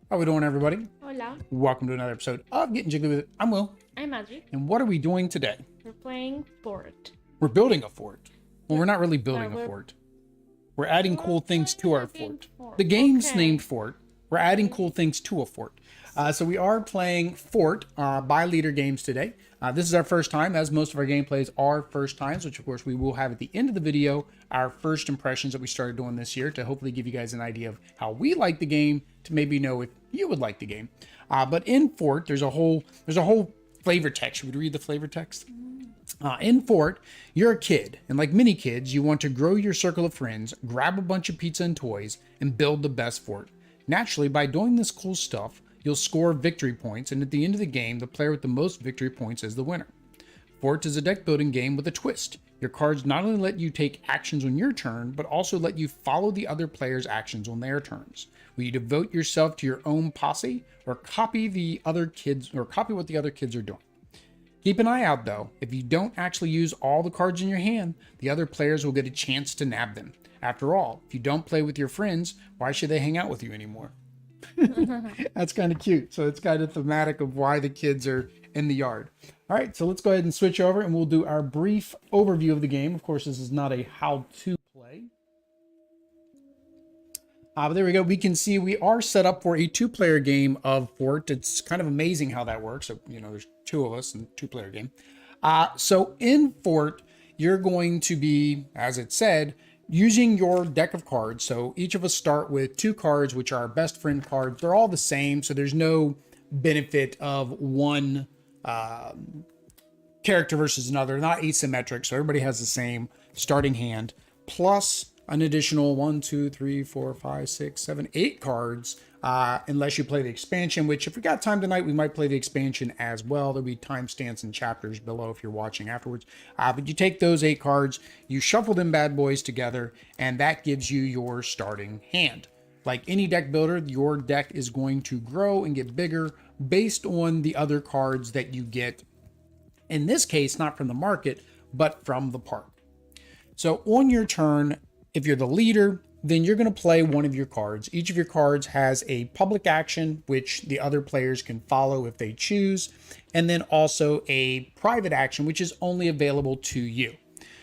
How we doing, everybody? Hola, Welcome to another episode of Getting Jiggly with It. I'm Will. I'm Audrey. And what are we doing today? We're playing Fort. We're building a fort. Well, we're not really building No, a fort. We're adding cool things to our fort. Fort. The game's Okay. named Fort. We're adding cool things to a fort. So we are playing Fort by Leader Games today. This is our first time, as most of our gameplays are first times, which of course we will have at the end of the video, our first impressions that we started doing this year to hopefully give you guys an idea of how we like the game, to maybe know if you would like the game. But in Fort, there's a whole flavor text. Should we read the flavor text? In Fort, you're a kid, and like many kids, you want to grow your circle of friends, grab a bunch of pizza and toys, and build the best fort. Naturally, by doing this cool stuff, you'll score victory points, and at the end of the game, the player with the most victory points is the winner. Fort is a deck building game with a twist. Your cards not only let you take actions on your turn, but also let you follow the other player's actions on their turns. Will you devote yourself to your own posse, or copy what the other kids are doing? Keep an eye out though. If you don't actually use all the cards in your hand, the other players will get a chance to nab them. After all, if you don't play with your friends, why should they hang out with you anymore? That's kind of cute. So it's kind of thematic of why the kids are in the yard. All right, so let's go ahead and switch over and we'll do our brief overview of the game. Of course, this is not a how-to play. But there we go. We can see we are set up for a two-player game of Fort. It's kind of amazing how that works. So, you know, there's two of us in a two-player game. So in Fort, you're going to be, as it said, using your deck of cards. So each of us start with two cards, which are our best friend cards. They're all the same, so there's no benefit of one character versus another. They're not asymmetric, so everybody has the same starting hand, plus an additional 1, 2, 3, 4, 5, 6, 7, 8 cards, unless you play the expansion, which if we got time tonight, we might play the expansion as well. There'll be timestamps and chapters below if you're watching afterwards. But you take those 8 cards, you shuffle them bad boys together, and that gives you your starting hand. Like any deck builder, your deck is going to grow and get bigger based on the other cards that you get, in this case, not from the market, but from the park. So on your turn, if you're the leader, then you're going to play one of your cards. Each of your cards has a public action, which the other players can follow if they choose, and then also a private action, which is only available to you.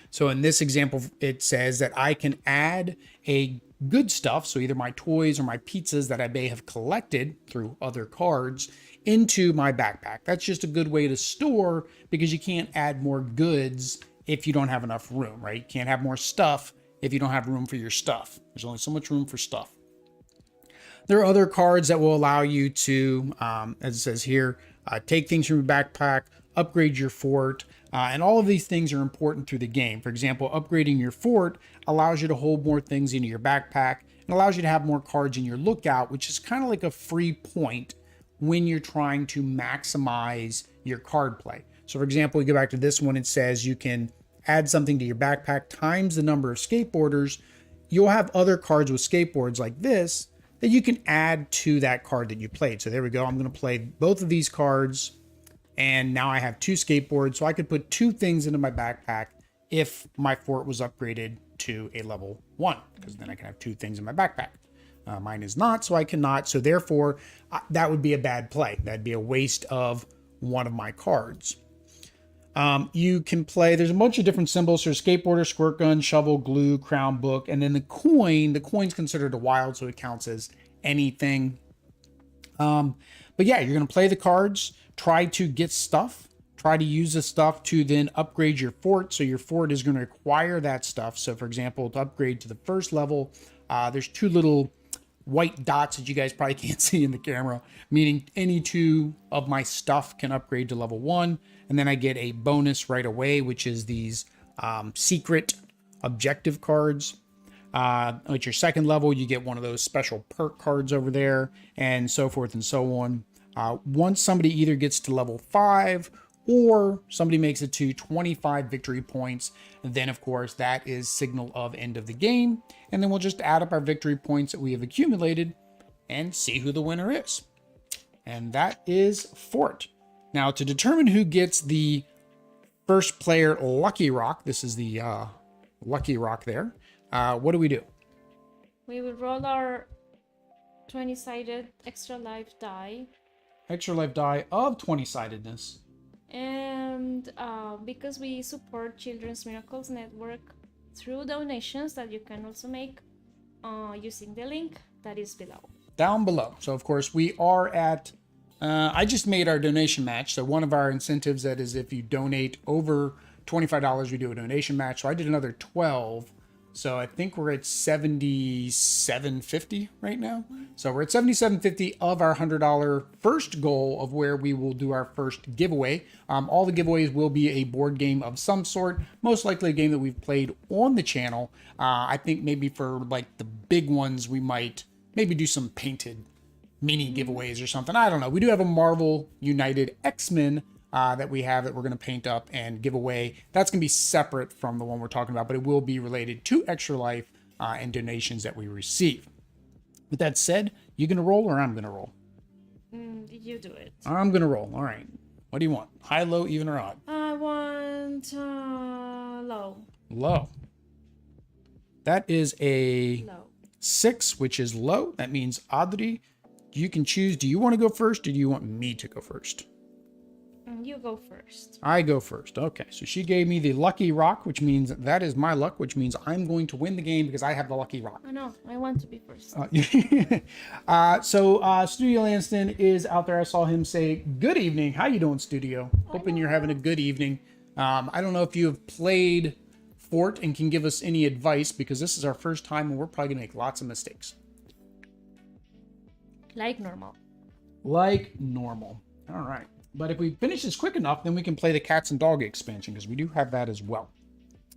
So in this example, it says that I can add a good stuff, so either my toys or my pizzas that I may have collected through other cards, into my backpack. That's just a good way to store, because you can't add more goods if you don't have enough room, right? You can't have more stuff if you don't have room for your stuff. There's only so much room for stuff. There are other cards that will allow you to, as it says here, take things from your backpack, upgrade your fort, and all of these things are important through the game. For example, upgrading your fort allows you to hold more things into your backpack and allows you to have more cards in your lookout, which is kind of like a free point when you're trying to maximize your card play. So for example, we go back to this one, it says you can add something to your backpack times the number of skateboarders. You'll have other cards with skateboards like this that you can add to that card that you played. So there we go. I'm going to play both of these cards, and now I have 2 skateboards. So I could put 2 things into my backpack if my fort was upgraded to a level 1, because then I can have 2 things in my backpack. Mine is not, so I cannot. So therefore, that would be a bad play. That'd be a waste of one of my cards. You can play, there's a bunch of different symbols. So skateboarder, squirt gun, shovel, glue, crown, book, and then the coin's considered a wild, so it counts as anything. But yeah, you're going to play the cards, try to get stuff, try to use the stuff to then upgrade your fort. So your fort is going to acquire that stuff. So for example, to upgrade to the first level, there's 2 little white dots that you guys probably can't see in the camera, meaning any 2 of my stuff can upgrade to level 1. And then I get a bonus right away, which is these secret objective cards. At your second level, you get one of those special perk cards over there, and so forth and so on. Once somebody either gets to level 5 or somebody makes it to 25 victory points, then of course that is signal of end of the game. And then we'll just add up our victory points that we have accumulated and see who the winner is. And that is Fort. Now, to determine who gets the first player Lucky Rock, this is the Lucky Rock there, what do we do? We will roll our 20-sided extra life die. Extra life die of 20-sidedness. And because we support Children's Miracles Network through donations that you can also make using the link that is below. Down below. So of course we are at, I just made our donation match. So one of our incentives that is if you donate over $25, we do a donation match. So I did another 12. So I think we're at $77.50 right now. So we're at $77.50 of our $100 first goal of where we will do our first giveaway. All the giveaways will be a board game of some sort, most likely a game that we've played on the channel. I think maybe for like the big ones, we might maybe do some painted mini giveaways or something. I don't know. We do have a Marvel United X-Men that we have that we're going to paint up and give away. That's going to be separate from the one we're talking about, but it will be related to Extra Life and donations that we receive. With that said, you going to roll or I'm going to roll? You do it. I'm going to roll. All right. What do you want? High, low, even, or odd? I want low. Low. That is a Low. 6, which is low. That means Audrey, you can choose. Do you want to go first or do you want me to go first? You go first. I go first. Okay, so she gave me the Lucky Rock, which means that is my luck, which means I'm going to win the game because I have the Lucky Rock. Oh no, I want to be first. Studio Lanston is out there. I saw him say, good evening. How you doing, Studio? Hoping you're having a good evening. I don't know if you have played Fort and can give us any advice because this is our first time and we're probably going to make lots of mistakes. Like normal. Like normal. All right. But if we finish this quick enough, then we can play the Cats and Dog expansion because we do have that as well.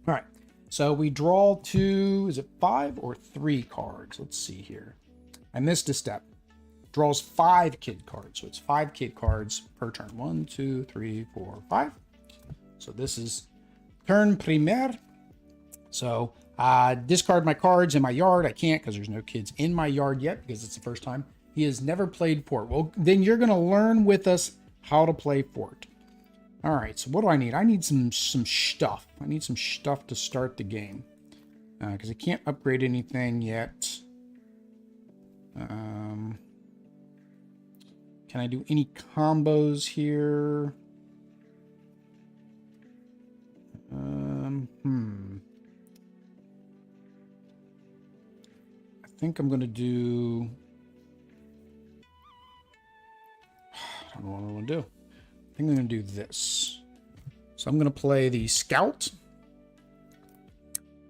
All right. So we draw 2, is it 5 or 3 cards? Let's see here. I missed a step. Draws 5 kid cards. So it's 5 kid cards per turn. 1, 2, 3, 4, 5. So this is turn primer. So discard my cards in my yard. I can't because there's no kids in my yard yet because it's the first time. He has never played Fort. Well, then you're going to learn with us how to play Fort. All right, so what do I need? I need some stuff. I need some stuff to start the game because I can't upgrade anything yet. Can I do any combos here? I think I'm gonna do. I don't know what I want to do. I think I'm going to do this. So I'm going to play the Scout.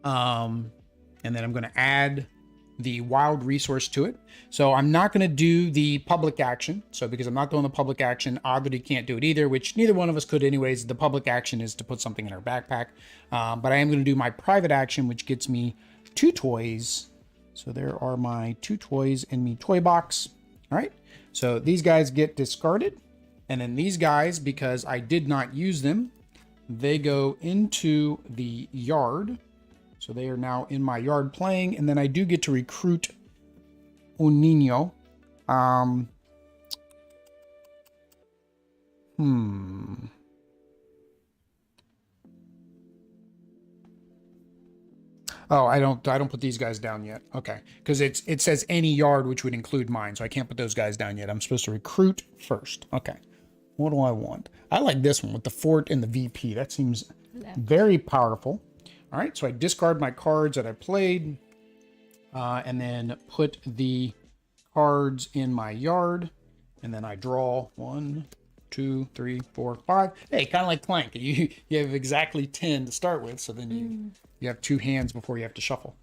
And then I'm going to add the Wild Resource to it. So I'm not going to do the public action. So because I'm not doing the public action, Audrey can't do it either, which neither one of us could anyways. The public action is to put something in our backpack. But I am going to do my private action, which gets me 2 toys. So there are my 2 toys in my toy box. All right. So these guys get discarded, and then these guys, because I did not use them, they go into the yard. So they are now in my yard playing, and then I do get to recruit un niño. Oh, I don't put these guys down yet. Okay, because it says any yard, which would include mine, so I can't put those guys down yet. I'm supposed to recruit first. Okay, what do I want? I like this one with the Fort and the VP. That seems very powerful. All right, so I discard my cards that I played, and then put the cards in my yard, and then I draw 1, 2, 3, 4, 5. Hey, kind of like Plank. You have exactly 10 to start with, so then you have 2 hands before you have to shuffle.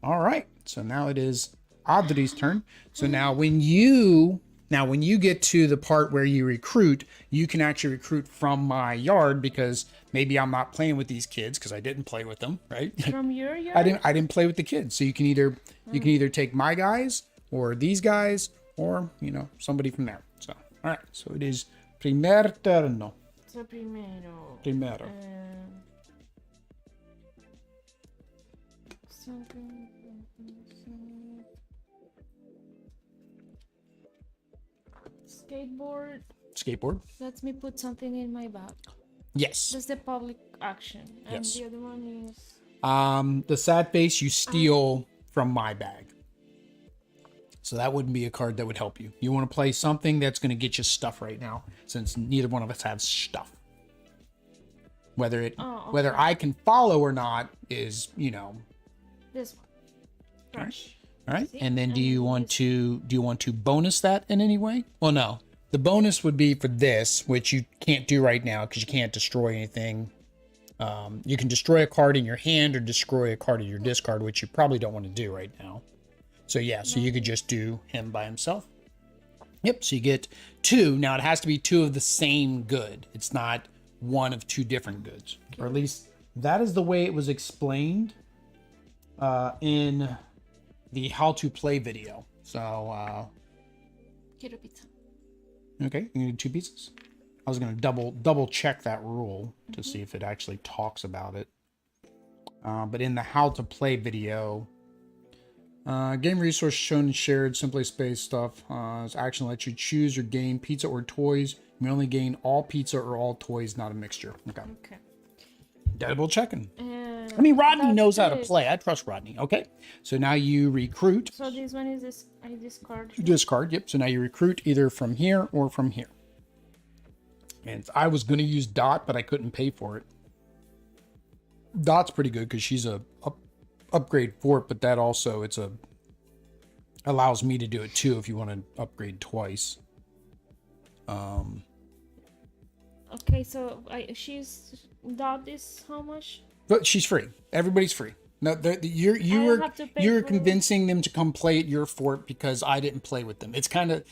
All right, so now it is Audrey's turn. So now when you Now, when you get to the part where you recruit, you can actually recruit from my yard because maybe I'm not playing with these kids because I didn't play with them, right? From your yard? I didn't play with the kids. So you can either take my guys or these guys or, you know, somebody from there. So, all right. So it is primer turno. So primero. Primero. Something. Skateboard. Skateboard. Lets me put something in my bag. Yes. That's the public action. And Yes. the other one is... The sad face you steal from my bag. So that wouldn't be a card that would help you. You want to play something that's going to get you stuff right now, since neither one of us have stuff. Whether whether I can follow or not is, you know. This one. Trash. All right. And then do you want to bonus that in any way? Well, no. The bonus would be for this, which you can't do right now because you can't destroy anything. You can destroy a card in your hand or destroy a card in your discard, which you probably don't want to do right now. So yeah, so you could just do him by himself. Yep, so you get 2. Now it has to be 2 of the same good. It's not one of 2 different goods. Or at least that is the way it was explained in the how to play video. So Quiero pizza. okay, you need 2 pieces. I was going to double check that rule to see if it actually talks about it. But in the how to play video, game resource shown and shared, simply space stuff. This action lets you choose or gain pizza or toys. You may only gain all pizza or all toys, not a mixture. Okay. Double checking. I mean, Rodney knows how to play. I trust Rodney. Okay. So now you recruit. So this one is this. I discard. You discard. Yep. So now you recruit either from here or from here. And I was going to use Dot, but I couldn't pay for it. Dot's pretty good because she's a upgrade for it, but that also allows me to do it too if you want to upgrade twice. Okay, so Dot is how much? But she's free. Everybody's free. No, you're convincing them to come play at your fort because I didn't play with them. It's kind of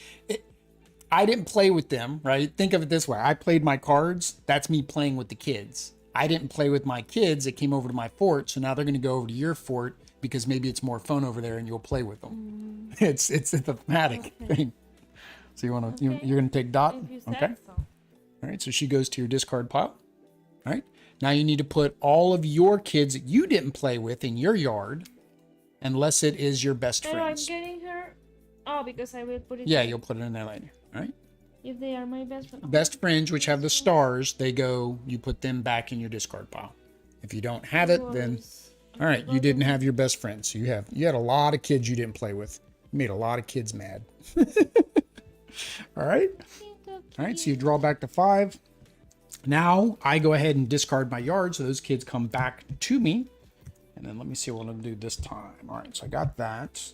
I didn't play with them, right? Think of it this way. I played my cards. That's me playing with the kids. I didn't play with my kids that came over to my fort. So now they're going to go over to your fort because maybe it's more fun over there and you'll play with them. It's a thematic thing. So you're going to take Dot. Okay. So. All right. So she goes to your discard pile. All right. Now you need to put all of your kids that you didn't play with in your yard, unless it is your best friends. I'm getting her. Oh, because I will put it. Yeah, you'll put it in there later. All right. If they are my best friends. Best friends, which have the stars, you put them back in your discard pile. If you don't have it, then all right, you didn't have your best friends. So you had a lot of kids you didn't play with. You made a lot of kids mad. All right. All right. So you draw back to 5. Now I go ahead and discard my yard, so those kids come back to me. And then let me see what I'm gonna do this time. All right. So I got that.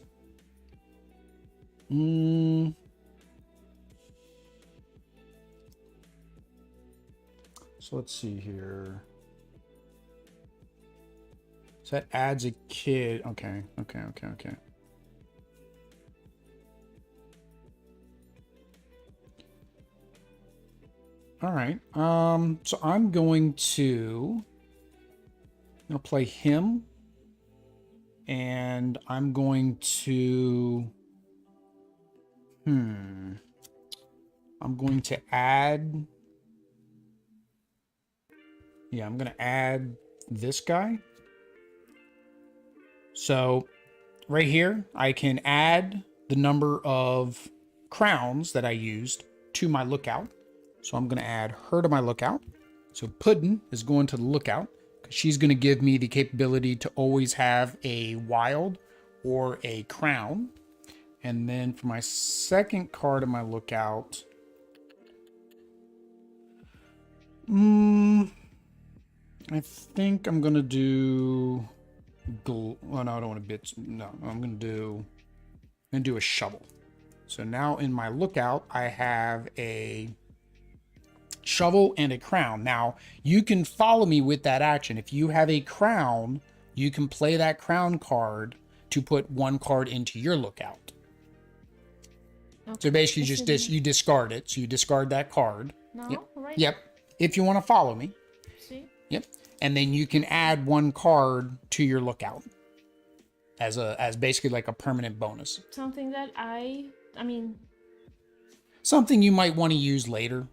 So let's see here. So that adds a kid. Okay. All right. So I'm going to play him, and I'm going to I'm going to add. Yeah, I'm going to add this guy. So right here, I can add the number of crowns that I used to my lookout. So I'm going to add her to my lookout. So Puddin is going to the lookout because she's going to give me the capability to always have a wild or a crown. And then for my second card of my lookout, I think I'm going to do... Oh, no, I don't want to bits. No, I'm going to do a shovel. So now in my lookout, I have a shovel and a crown. Now, you can follow me with that action. If you have a crown, you can play that crown card to put one card into your lookout. So basically, Is just it you discard it. So you discard that card. now? Yep. Right? Yep. If you want to follow me. See? Yep. And then you can add one card to your lookout as basically like a permanent bonus. Something that I mean, Something you might want to use later.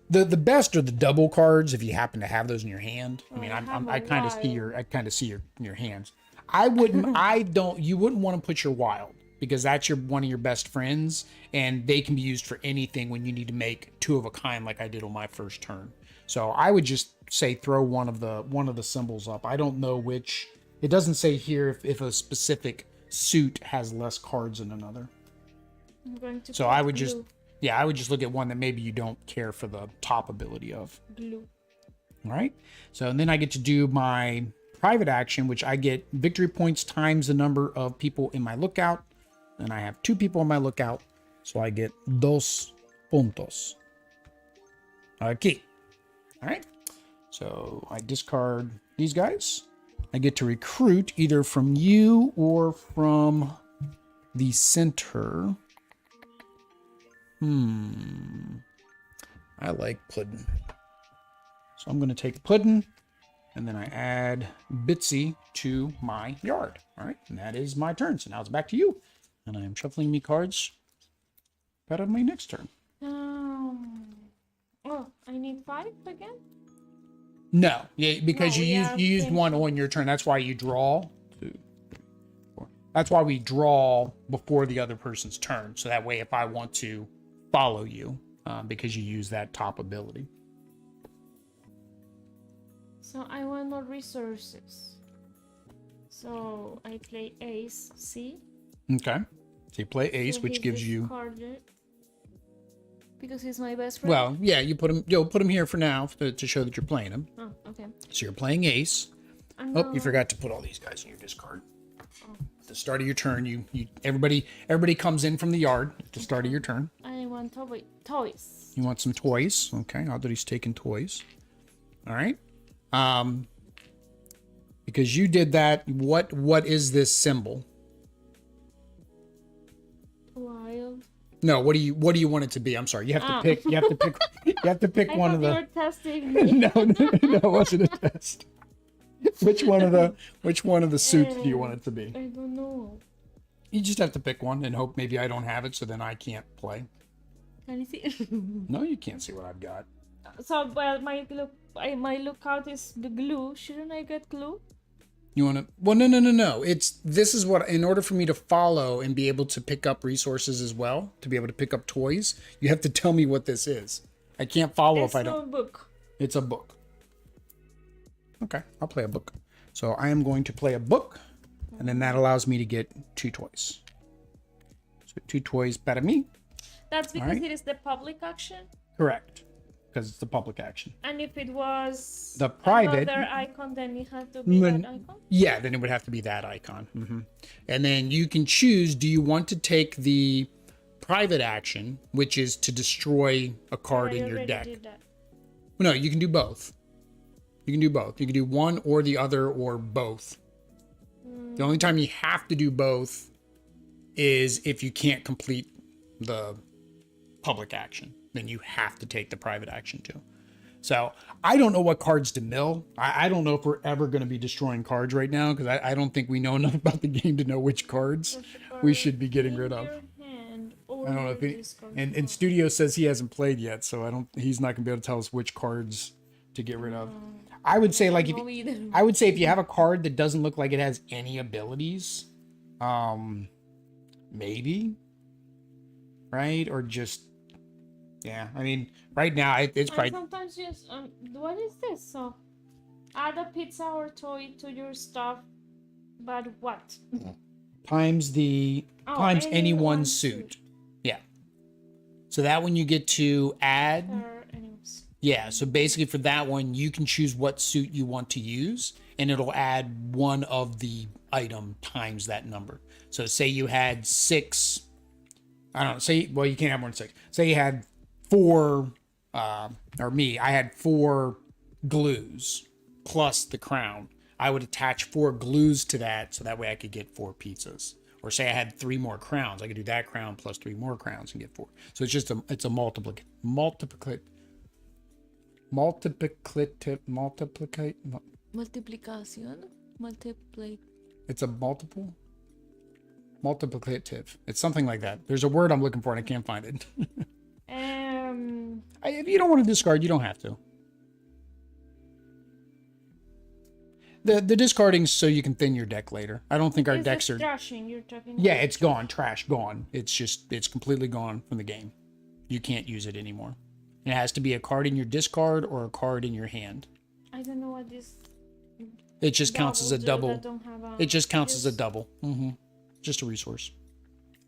The best are the double cards if you happen to have those in your hand. I mean, I kind of see your hands. You wouldn't want to put your wild because that's one of your best friends and they can be used for anything when you need to make two of a kind like I did on my first turn. So I would just say throw one of the symbols up. I don't know which. It doesn't say here if a specific suit has less cards than another. I'm going to. So I would just look at one that maybe you don't care for the top ability of. Blue. All right. So and then I get to do my private action, which I get victory points times the number of people in my lookout. And I have 2 people in my lookout. So I get 2 puntos. Okay. All right. So I discard these guys. I get to recruit either from you or from the center. I like pudding. So I'm going to take pudding and then I add Bitsy to my yard. All right. And that is my turn. So now it's back to you. And I am shuffling me cards out of my next turn. Oh, I need 5 again? No, yeah, because No, you used one on your turn. That's why you draw. 2, 3, 4. That's why we draw before the other person's turn. So that way, if I want to follow you, because you use that top ability. So I want more resources. So I play ace C. Okay. So you play ace, So which he's gives you. discarded because he's my best friend. Well, yeah, you'll put him here for now to show that you're playing him. Oh, okay. So you're playing ace. Oh, you forgot to put all these guys in your discard. Oh. At the start of your turn, everybody comes in from the yard at the start of your turn. I want toys. You want some toys? Okay, Audrey's taking toys. All right. Because you did that. What is this symbol? Wild. No, what do you want it to be? I'm sorry. You have to pick. You have to pick. You have to pick I one of thought the. you were testing me. No, it wasn't a test. Which one of the suits do you want it to be? I don't know. You just have to pick one and hope maybe I don't have it, so then I can't play. Can you see? No, you can't see what I've got. So, well, my lookout is the glue. Shouldn't I get glue? You want to? Well, no. This is what, in order for me to follow and be able to pick up resources as well, to be able to pick up toys, you have to tell me what this is. I can't follow if I don't. It's a book. It's a book. Okay, I'll play a book. So I am going to play a book, and then that allows me to get 2 toys. So 2 toys para me. That's because Alright. it is the public action. Correct, because it's the public action. And if it was The private- another icon, then it had to be that icon. Yeah, then it would have to be that icon. And then you can choose, do you want to take the private action, which is to destroy a card I in your already deck? did that. No, you can do both. You can do both. You can do one or the other or both. The only time you have to do both is if you can't complete the public action. Then you have to take the private action too. So I don't know what cards to mill. I don't know if we're ever going to be destroying cards right now because I don't think we know enough about the game to know which cards we should be getting rid of. I don't know if he, and Studio says he hasn't played yet, so he's not going to be able to tell us which cards to get rid of. I would say if you have a card that doesn't look like it has any abilities, maybe, right? Or just, yeah. I mean, right now it's probably. Sometimes just what is this? So, add a pizza or toy to your stuff, but what? Times any one suit. Yeah. So that one you get to add. Yeah, so basically for that one, you can choose what suit you want to use, and it'll add one of the item times that number. So say you had 6, I don't know, you can't have more than 6. Say you had 4, I had 4 glues plus the crown. I would attach 4 glues to that, so that way I could get 4 pizzas. Or say I had 3 more crowns, I could do that crown plus 3 more crowns and get 4. So it's just it's a multiplicative. Multiplicación. Multiply. It's a multiplicative. It's something like that. There's a word I'm looking for and I can't find it. If you don't want to discard, you don't have to. The discarding's so you can thin your deck later. I don't think our decks are. Trashing you're talking Yeah, about. it's gone. Trash, gone. It's completely gone from the game. You can't use it anymore. It has to be a card in your discard or a card in your hand. I don't know what this. It just counts as a double. It just counts as a use. double. Just a resource.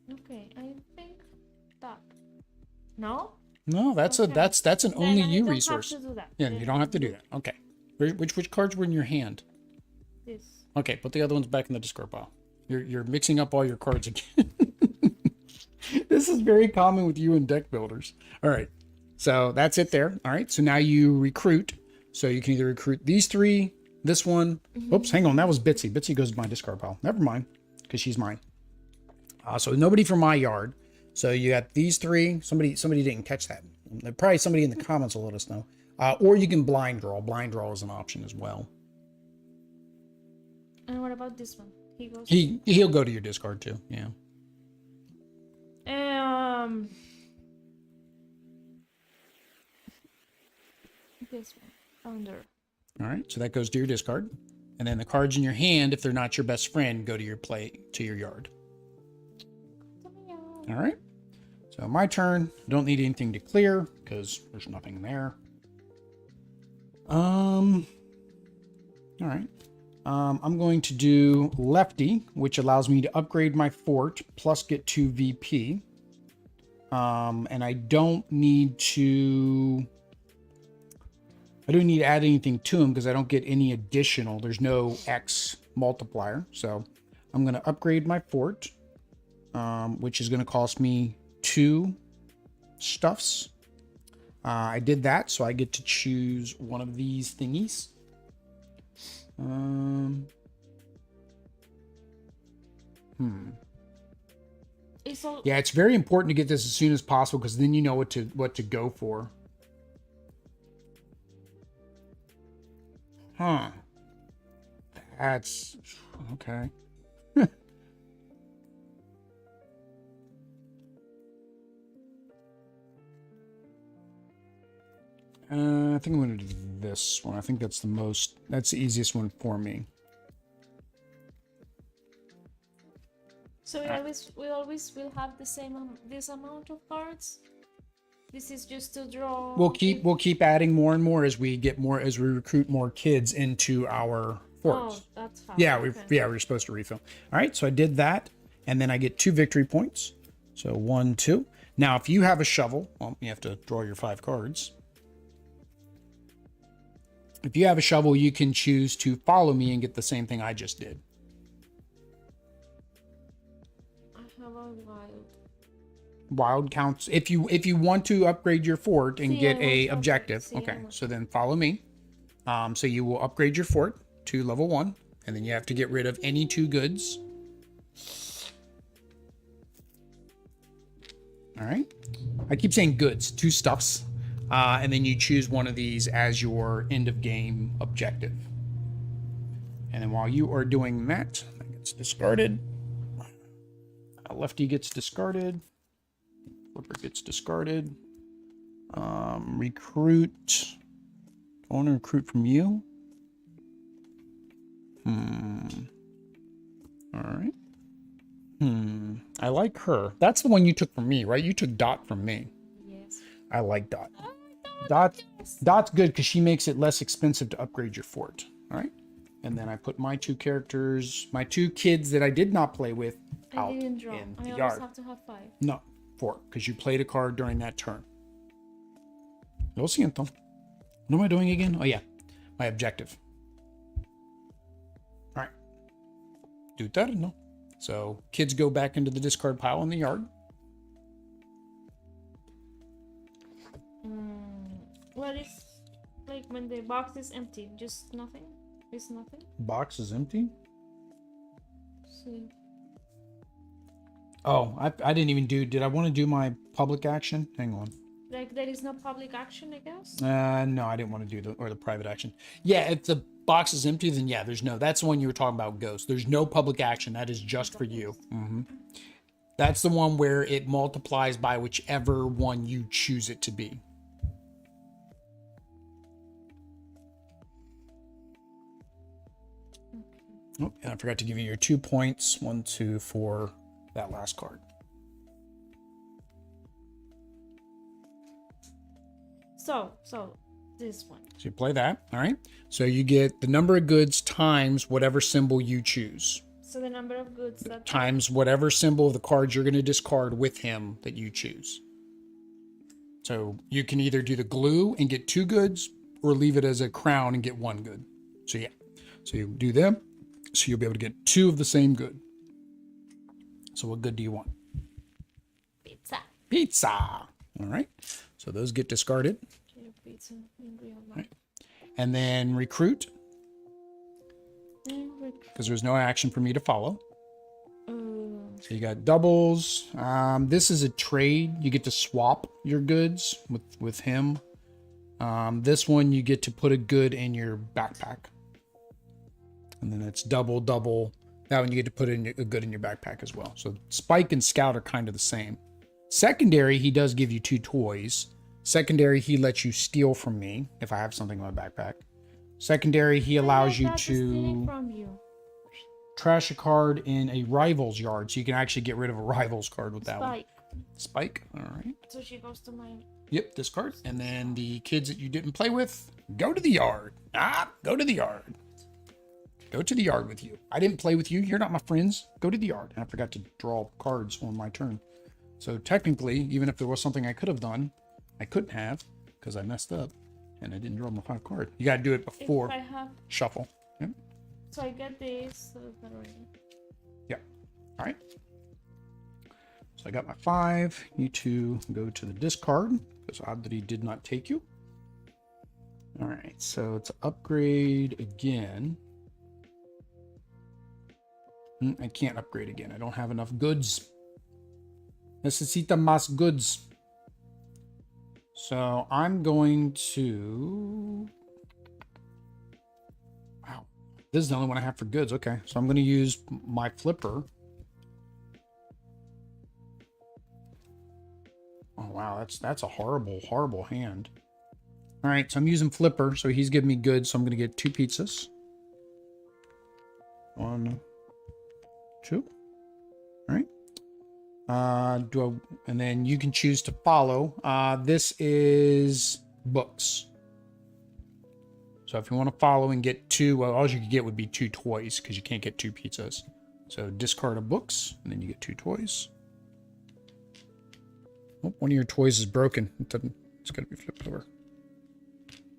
Okay, I think that. No. No, that's Okay. that's an only Then I you don't resource. Have to do that. Yeah, Then you don't have to do that. Okay. Which cards were in your hand? This. Okay, put the other ones back in the discard pile. You're mixing up all your cards again. This is very common with you and deck builders. All right. So that's it there. All right. So now you recruit. So you can either recruit these 3, this one. Oops, hang on. That was Bitsy. Bitsy goes to my discard pile. Never mind, because she's mine. So nobody from my yard. So you got these 3. Somebody didn't catch that. Probably somebody in the comments will let us know. Or you can blind draw. Blind draw is an option as well. And what about this one? He goes. He'll go to your discard too. Yeah. This one. Under. All right. So that goes to your discard. And then the cards in your hand, if they're not your best friend, go to your yard. All right. So my turn. Don't need anything to clear because there's nothing there. All right. I'm going to do Lefty, which allows me to upgrade my fort plus get 2 VP. And I don't need to add anything to him because I don't get any additional. There's no X multiplier. So I'm going to upgrade my fort, which is going to cost me 2 stuffs. I did that, so I get to choose one of these thingies. Yeah, it's very important to get this as soon as possible because then you know what to go for. Huh. That's okay. I think I'm going to do this one. I think that's the easiest one for me. So we always will have the same this amount of cards. This is just to draw. We'll keep adding more and more as we recruit more kids into our forts. Oh, that's fine. Yeah, Okay. we're supposed to refill. All right, so I did that, and then I get 2 victory points. So 1, 2. Now, if you have a shovel, well, you have to draw your 5 cards. If you have a shovel, you can choose to follow me and get the same thing I just did. I have a wild. Wild counts if you want to upgrade your fort and get a objective. Okay, so then follow me. So you will upgrade your fort to level 1, and then you have to get rid of any 2 goods. All right. I keep saying goods, 2 stuffs. And then you choose one of these as your end of game objective. And then while you are doing that, that gets discarded. Lefty gets discarded. Flipper gets discarded. Recruit. I want to recruit from you. All right. I like her. That's the one you took from me, right? You took Dot from me. Yes. I like Dot. Dot's good because she makes it less expensive to upgrade your fort. All right. And then I put my 2 characters, my 2 kids that I did not play with, out I didn't draw. in I the always yard. have to have 5. No, 4, because you played a card during that turn. Lo siento. What am I doing again? Oh, yeah. My objective. All right. Do that, no. So kids go back into the discard pile in the yard. What is like when the box is empty? Just nothing? It's nothing? Box is empty. See. Oh, I didn't even do. Did I want to do my public action? Hang on. Like there is no public action, I guess. No, I didn't want to do the private action. Yeah, if the box is empty, then yeah, there's no. That's the one you were talking about, Ghost. There's no public action. That is just for you. That's the one where it multiplies by whichever one you choose it to be. Oh, and I forgot to give you your 2 points. 1, 2, for that last card. So this one. So you play that, all right? So you get the number of goods times whatever symbol you choose. So the number of goods that Times whatever symbol of the cards you're going to discard with him that you choose. So you can either do the glue and get 2 goods or leave it as a crown and get 1 good. So yeah, so you do them. So you'll be able to get 2 of the same good. So what good do you want? pizza. Pizza. All right. So those get discarded. Pizza in real life. Right. And then recruit, because there's no action for me to follow. So you got doubles. This is a trade. You get to swap your goods with him. This one you get to put a good in your backpack. And then it's double. That one you get to put in a good in your backpack as well. So Spike and Scout are kind of the same. Secondary, he does give you 2 toys. Secondary, he lets you steal from me if I have something in my backpack. Secondary, he allows you to from you. trash a card in a rival's yard. So you can actually get rid of a rival's card with that one. Spike. All right. So she goes to my... Yep, discard. And then the kids that you didn't play with, go to the yard. Go to the yard. Go to the yard with you. I didn't play with you. You're not my friends. Go to the yard. And I forgot to draw cards on my turn. So technically, even if there was something I could have done, I couldn't have because I messed up and I didn't draw my 5 card. You got to do it before shuffle. Yep. So I get this. Yeah. All right. So I got my 5. You 2 go to the discard. It's odd that he did not take you. All right. So it's upgrade again. I can't upgrade again. I don't have enough goods. Necesita más goods. So I'm going to... Wow. This is the only one I have for goods. Okay. So I'm going to use my flipper. Oh, wow. That's a horrible hand. All right. So I'm using flipper. So he's giving me goods. So I'm going to get 2 pizzas. 1, 2. All right. And then you can choose to follow. This is books. So if you want to follow and get 2, well, all you could get would be 2 toys because you can't get 2 pizzas. So discard of books, and then you get 2 toys. Oh, one of your toys is broken. It's got to be flipped over.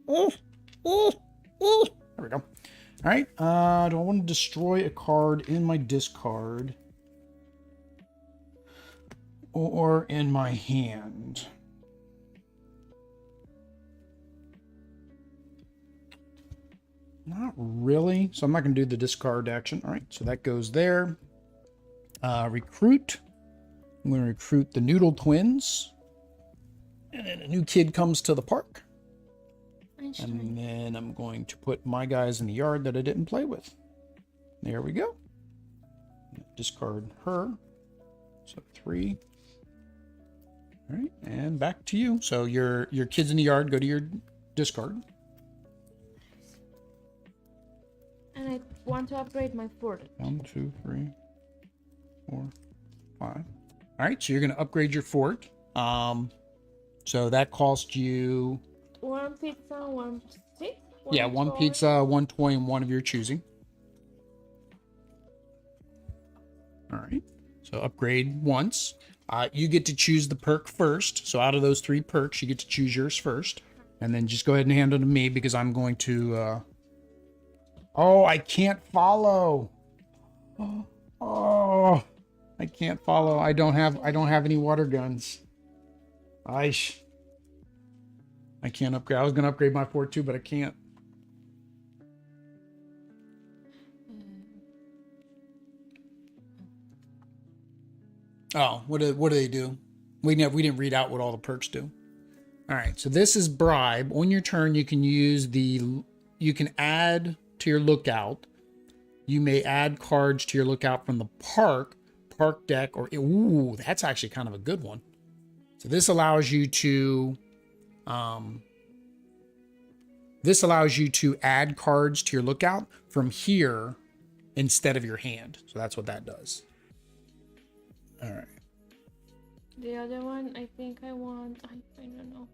Oh. There we go. All right. Do I want to destroy a card in my discard? Or in my hand? Not really. So I'm not going to do the discard action. All right. So that goes there. Recruit. I'm going to recruit the Noodle Twins. And then a new kid comes to the park. And then I'm going to put my guys in the yard that I didn't play with. There we go. Discard her. So 3. All right, and back to you. So your kids in the yard, go to your discard. And I want to upgrade my fort. 1, 2, 3, 4, 5. All right, so you're going to upgrade your fort. So that cost you 1 pizza, 1 stick. 1 pizza, 1 toy, and 1 of your choosing. All right, so upgrade once. You get to choose the perk first. So out of those 3 perks, you get to choose yours first. And then just go ahead and hand it to me because I'm going to... Oh, I can't follow. Oh, I can't follow. I don't have any water guns. I can't upgrade. I was going to upgrade my fort too, but I can't. Oh, what do they do? We didn't read out what all the perks do. All right, so this is bribe. On your turn, you can add to your lookout. You may add cards to your lookout from the park deck, or ooh, that's actually kind of a good one. So this allows you to add cards to your lookout from here instead of your hand. So that's what that does. All right. The other one, I think I want. I don't know.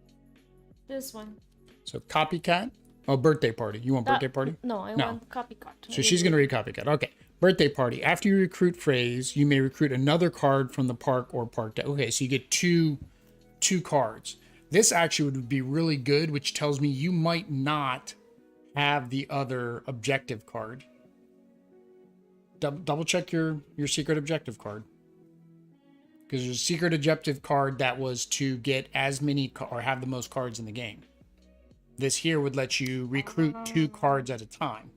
This one. So copycat. Oh, birthday party. You want birthday party? No, I want copycat. So she's going to read copycat. Okay. Birthday party. After you recruit phrase, you may recruit another card from the park or park deck. Okay, so you get two cards. This actually would be really good, which tells me you might not have the other objective card. Double check your secret objective card. Because there's a secret objective card that was to get as many or have the most cards in the game. This here would let you recruit 2 cards at a time.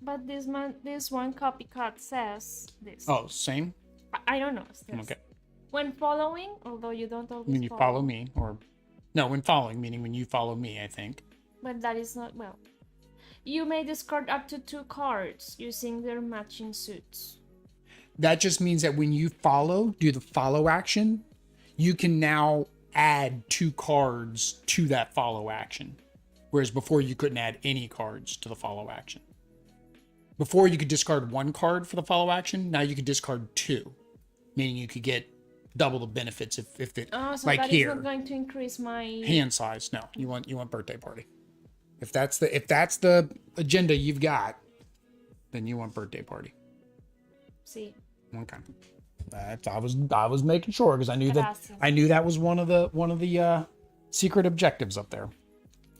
But this one copycat says this. Oh, same? I don't know. Okay. When following, although you don't always when you follow me, or no, when following, meaning when you follow me, I think. But that is not well. You may discard up to 2 cards using their matching suits. That just means that when you do the follow action, you can now add 2 cards to that follow action. Whereas before you couldn't add any cards to the follow action. Before you could discard 1 card for the follow action, now you could discard 2. Meaning you could get double the benefits if it so like that here. Is not going to increase my hand size. No, you want birthday party. If that's the agenda you've got, then you want birthday party. See. Okay. I was making sure because I knew that was one of the secret objectives up there.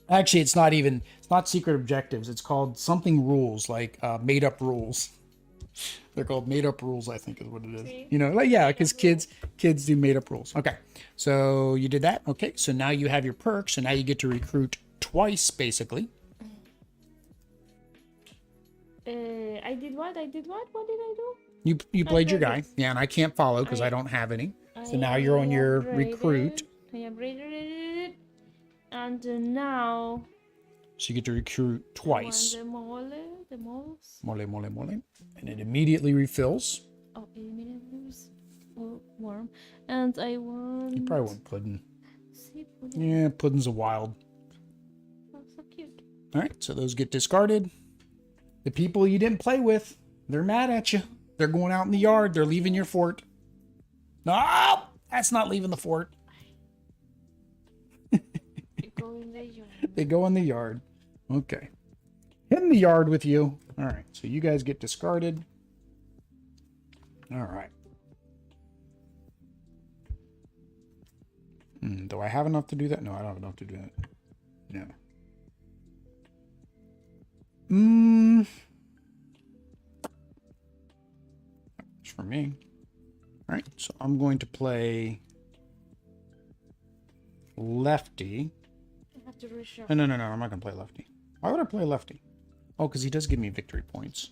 Actually, it's not secret objectives. It's called something rules, like made up rules. They're called made up rules, I think is what it is. See? You know, like, yeah, because kids do made up rules. Okay. So you did that. Okay. So now you have your perks. So now you get to recruit twice, basically. I did what? What did I do? You played your guy. Yeah, and I can't follow because I don't have any. So now you're on your recruit. I upgraded it. And now... So you get to recruit twice. The moles. Mole. And it immediately refills. Oh, it immediately was warm. And I want... You probably want pudding. See, pudding. Yeah, pudding's a wild. Oh, so cute. All right, so those get discarded. The people you didn't play with, they're mad at you. They're going out in the yard. They're leaving your fort. No, that's not leaving the fort. They go in the yard. They go in the yard. Okay. In the yard with you. All right, so you guys get discarded. All right. Do I have enough to do that? No, I don't have enough to do that. No. It's for me. All right, so I'm going to play lefty. I have to reshuffle. No, I'm not going to play lefty. Why would I play lefty? Oh, because he does give me victory points.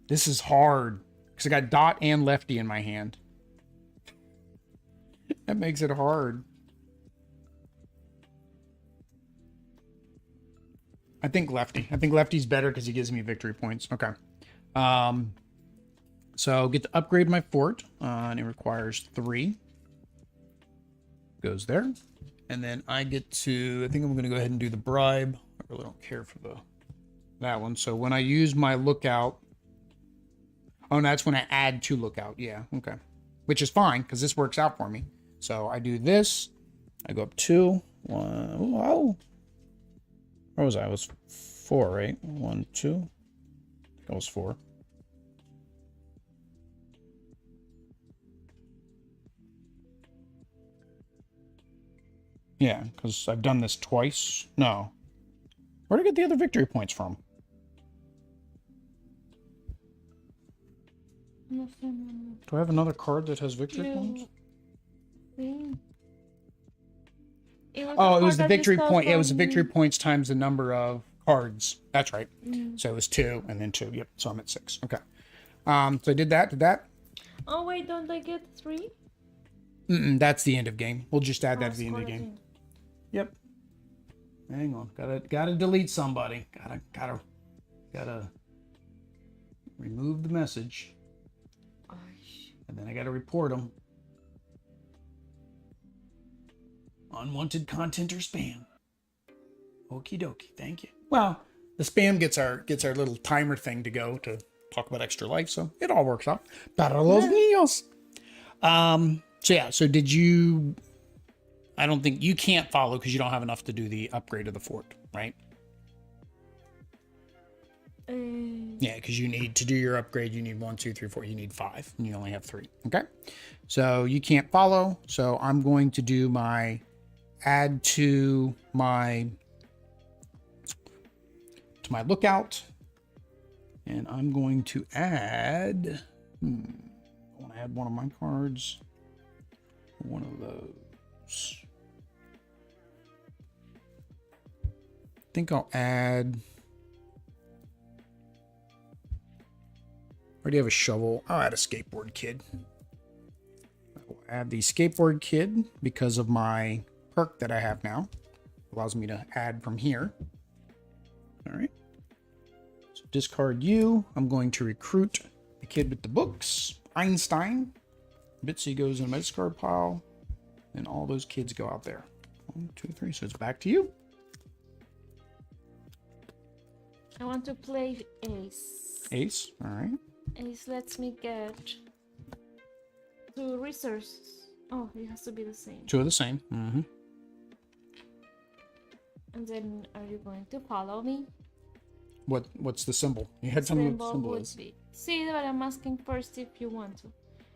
This is hard because I got dot and lefty in my hand. That makes it hard. I think lefty. I think lefty's better because he gives me victory points. Okay. So get to upgrade my fort, and it requires 3. Goes there. And then I get to, I think I'm going to go ahead and do the bribe. I really don't care for that one. So when I use my lookout, oh, no, that's when I add to lookout. Yeah, okay. Which is fine because this works out for me. So I do this. I go up 2. 1. Oh. Where was I? I was 4, right? 1, 2. I think I was 4. Yeah, because I've done this twice. No. Where did I get the other victory points from? Nothing. Do I have another card that has victory points? Oh, it was the victory point. Yeah, it was the victory points times the number of cards. That's right. So it was 2 and then 2. Yep. So I'm at 6. Okay. So I did that. Did that? Oh wait, don't I get 3? That's the end of game. We'll just add that to the end of score the at game. Yep. Hang on. Gotta delete somebody. Gotta remove the message. And then I gotta report them. Unwanted content or spam. Okie dokie. Thank you. Well, the spam gets our little timer thing to go to talk about Extra Life, so it all works out. Para los niños. So yeah, so did you... I don't think... You can't follow because you don't have enough to do the upgrade of the fort, right? Yeah, because you need to do your upgrade, you need 1, 2, 3, 4, you need 5, and you only have 3. Okay, so you can't follow. So I'm going to do my add to my lookout, and I'm going to add. I want to add one of my cards. One of those. I think I'll add. Already have a shovel. I'll add a skateboard kid. I will add the skateboard kid because of my perk that I have now. Allows me to add from here. All right. So discard you. I'm going to recruit the kid with the books. Einstein. Bitsy goes in my discard pile. And all those kids go out there. 1, 2, 3. So it's back to you. I want to play Ace. Ace. All right. Ace lets me get 2 resources. Oh, it has to be the same. 2 of the same. Mm-hmm. And then, are you going to follow me? What's the symbol? You had something with the symbol would is. be. See, but I'm asking first if you want to.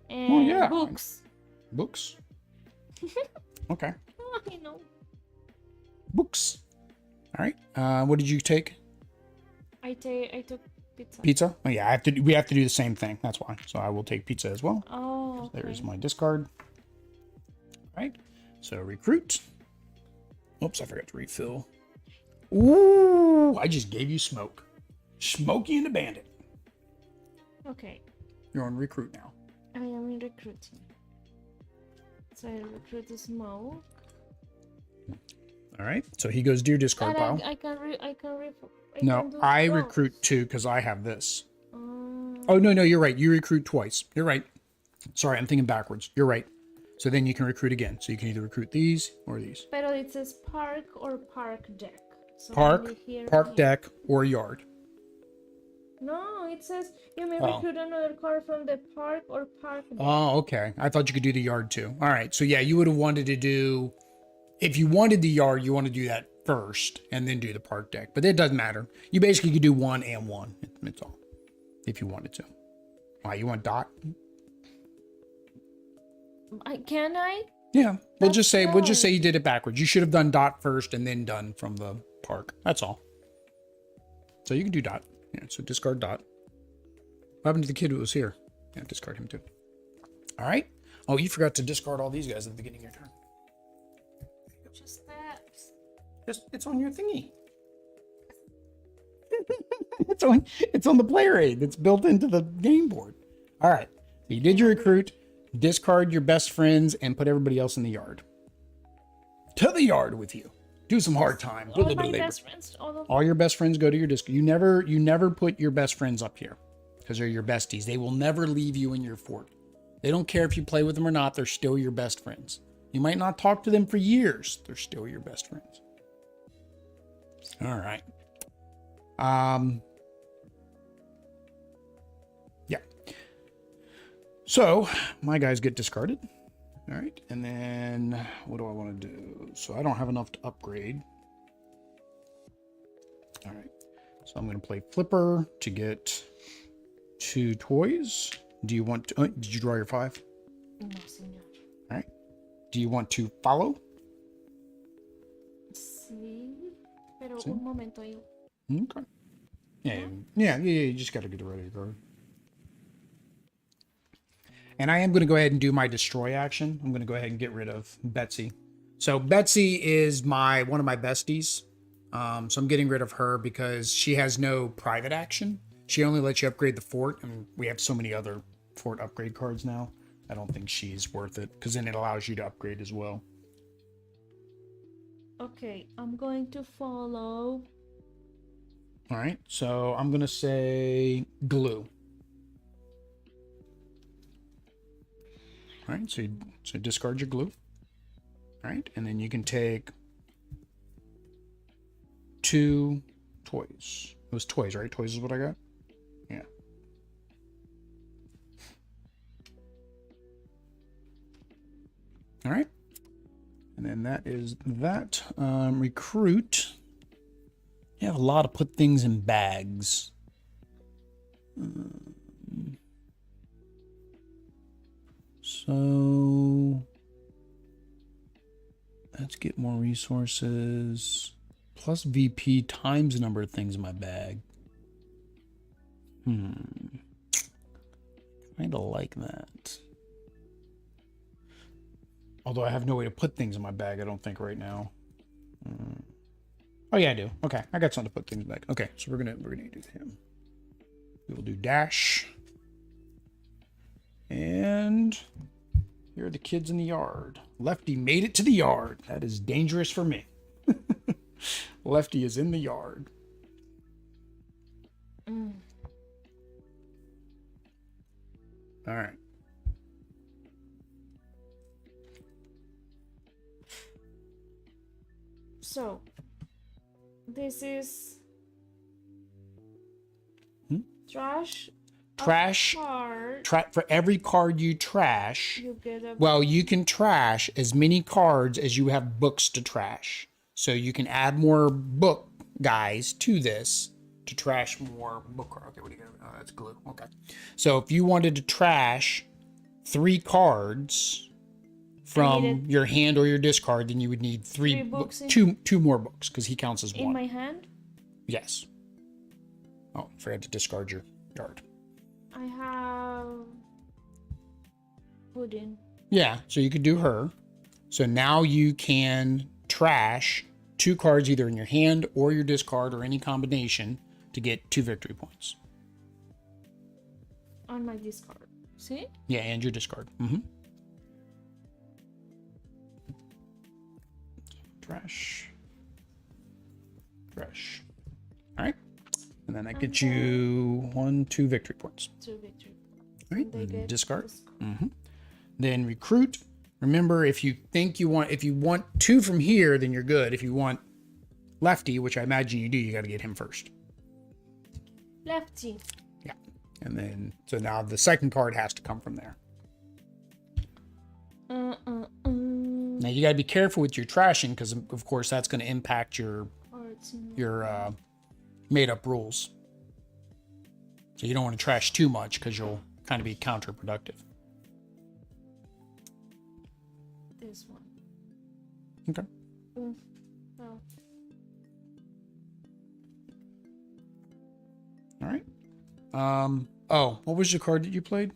And yeah. books. Books. Okay. Oh, I know. Books. All right. What did you take? I took pizza. Pizza? Oh yeah, we have to do the same thing. That's why. So I will take pizza as well. Oh, okay. There's my discard. All right. So recruit. Oops, I forgot to refill. Ooh, I just gave you smoke. Smokey and the Bandit. Okay. You're on recruit now. I am in recruiting. So I recruit the smoke. All right. So he goes to your discard pile. No, I recruit 2 because I have this. Oh, no, you're right. You recruit twice. You're right. Sorry, I'm thinking backwards. You're right. So then you can recruit again. So you can either recruit these or these. Pero it says park or park deck. So park deck or yard. No, it says you may recruit another card from the park or park deck. Oh, okay. I thought you could do the yard too. All right. So yeah, you would have wanted to do... If you wanted the yard, you want to do that first and then do the park deck. But it doesn't matter. You basically could do 1 and 1. That's all. If you wanted to. Why, you want dot? Can I? Yeah. We'll just say you did it backwards. You should have done dot first and then done from the park. That's all. So you can do dot. Yeah, so discard dot. What happened to the kid who was here? Yeah, discard him too. All right. Oh, you forgot to discard all these guys at the beginning of your turn. Just that. It's on your thingy. it's on the player aid that's built into the game board. All right. So you did your recruit, discard your best friends, and put everybody else in the yard. To the yard with you. Do some hard time. All my best friends. All your best friends go to your discard. You never put your best friends up here because they're your besties. They will never leave you in your fort. They don't care if you play with them or not. They're still your best friends. You might not talk to them for years. They're still your best friends. All right. Yeah. So my guys get discarded. All right. And then what do I want to do? So I don't have enough to upgrade. All right. So I'm going to play Flipper to get 2 toys. Do you want to, did you draw your 5? No, señor. All right. Do you want to follow? Sí, pero un momento. Okay. Yeah. You just got to get rid of your card. And I am going to go ahead and do my destroy action. I'm going to go ahead and get rid of Betsy. So Betsy is one of my besties. So I'm getting rid of her because she has no private action. She only lets you upgrade the fort, and we have so many other fort upgrade cards now. I don't think she's worth it, because then it allows you to upgrade as well. Okay, I'm going to follow. All right, so I'm going to say glue. All right, so discard your glue. All right, and then you can take 2 toys. It was toys, right? Toys is what I got? Yeah. All right. And then that is that. Recruit. You have a lot of put things in bags. So let's get more resources. Plus VP times the number of things in my bag. Kind of like that. Although I have no way to put things in my bag, I don't think right now. Oh yeah, I do. Okay, I got something to put things back. Okay, so we're gonna do him. We will do dash. And here are the kids in the yard. Lefty made it to the yard. That is dangerous for me. Lefty is in the yard. All right. So, this is trash. Trash. For every card you trash, You get a well, you can trash as many cards as you have books to trash. So you can add more book guys to this to trash more book cards. Okay, what do you got? Oh, that's glue. Okay. So if you wanted to trash 3 cards from your hand or your discard, then you would need 3 books. Two more books, because he counts as in one. my hand. Yes. Oh, forgot to discard your yard. I have pudding. Yeah, so you could do her. So now you can trash 2 cards either in your hand or your discard or any combination to get 2 victory points. On my discard. See? Yeah, and your discard. Trash. Trash. All right. And then that gets you 2 victory points. 2 victory points. All right. And discard. Then recruit. Remember, if you want 2 from here, then you're good. If you want Lefty, which I imagine you do, you got to get him first. Lefty. Yeah. And then, so now the second card has to come from there. Now you got to be careful with your trashing, because of course that's going to impact your made up rules. So you don't want to trash too much, because you'll kind of be counterproductive. This one. Okay. Oh. All right. Oh, what was your card that you played?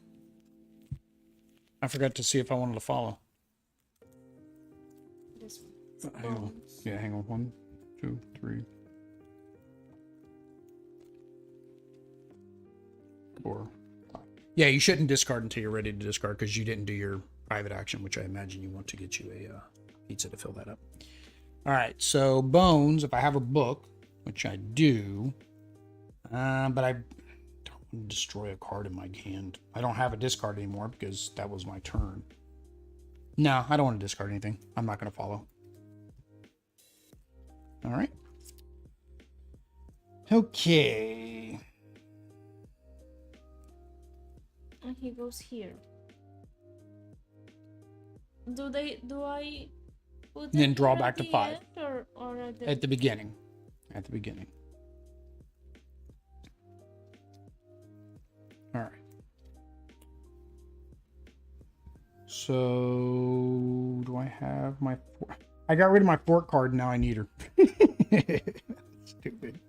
I forgot to see if I wanted to follow. This one. Hang on. Yeah, hang on. 1, 2, 3, 4, 5. Yeah, you shouldn't discard until you're ready to discard, because you didn't do your private action, which I imagine you want to get you a pizza to fill that up. All right, so bones, if I have a book, which I do, but I don't want to destroy a card in my hand. I don't have a discard anymore because that was my turn. No, I don't want to discard anything. I'm not going to follow. All right. Okay. And he goes here. Do I put Then them draw here back at to 5. end, or At the beginning. At the beginning. All right. So do I have my I got rid of my fork card, now I need her. Stupid.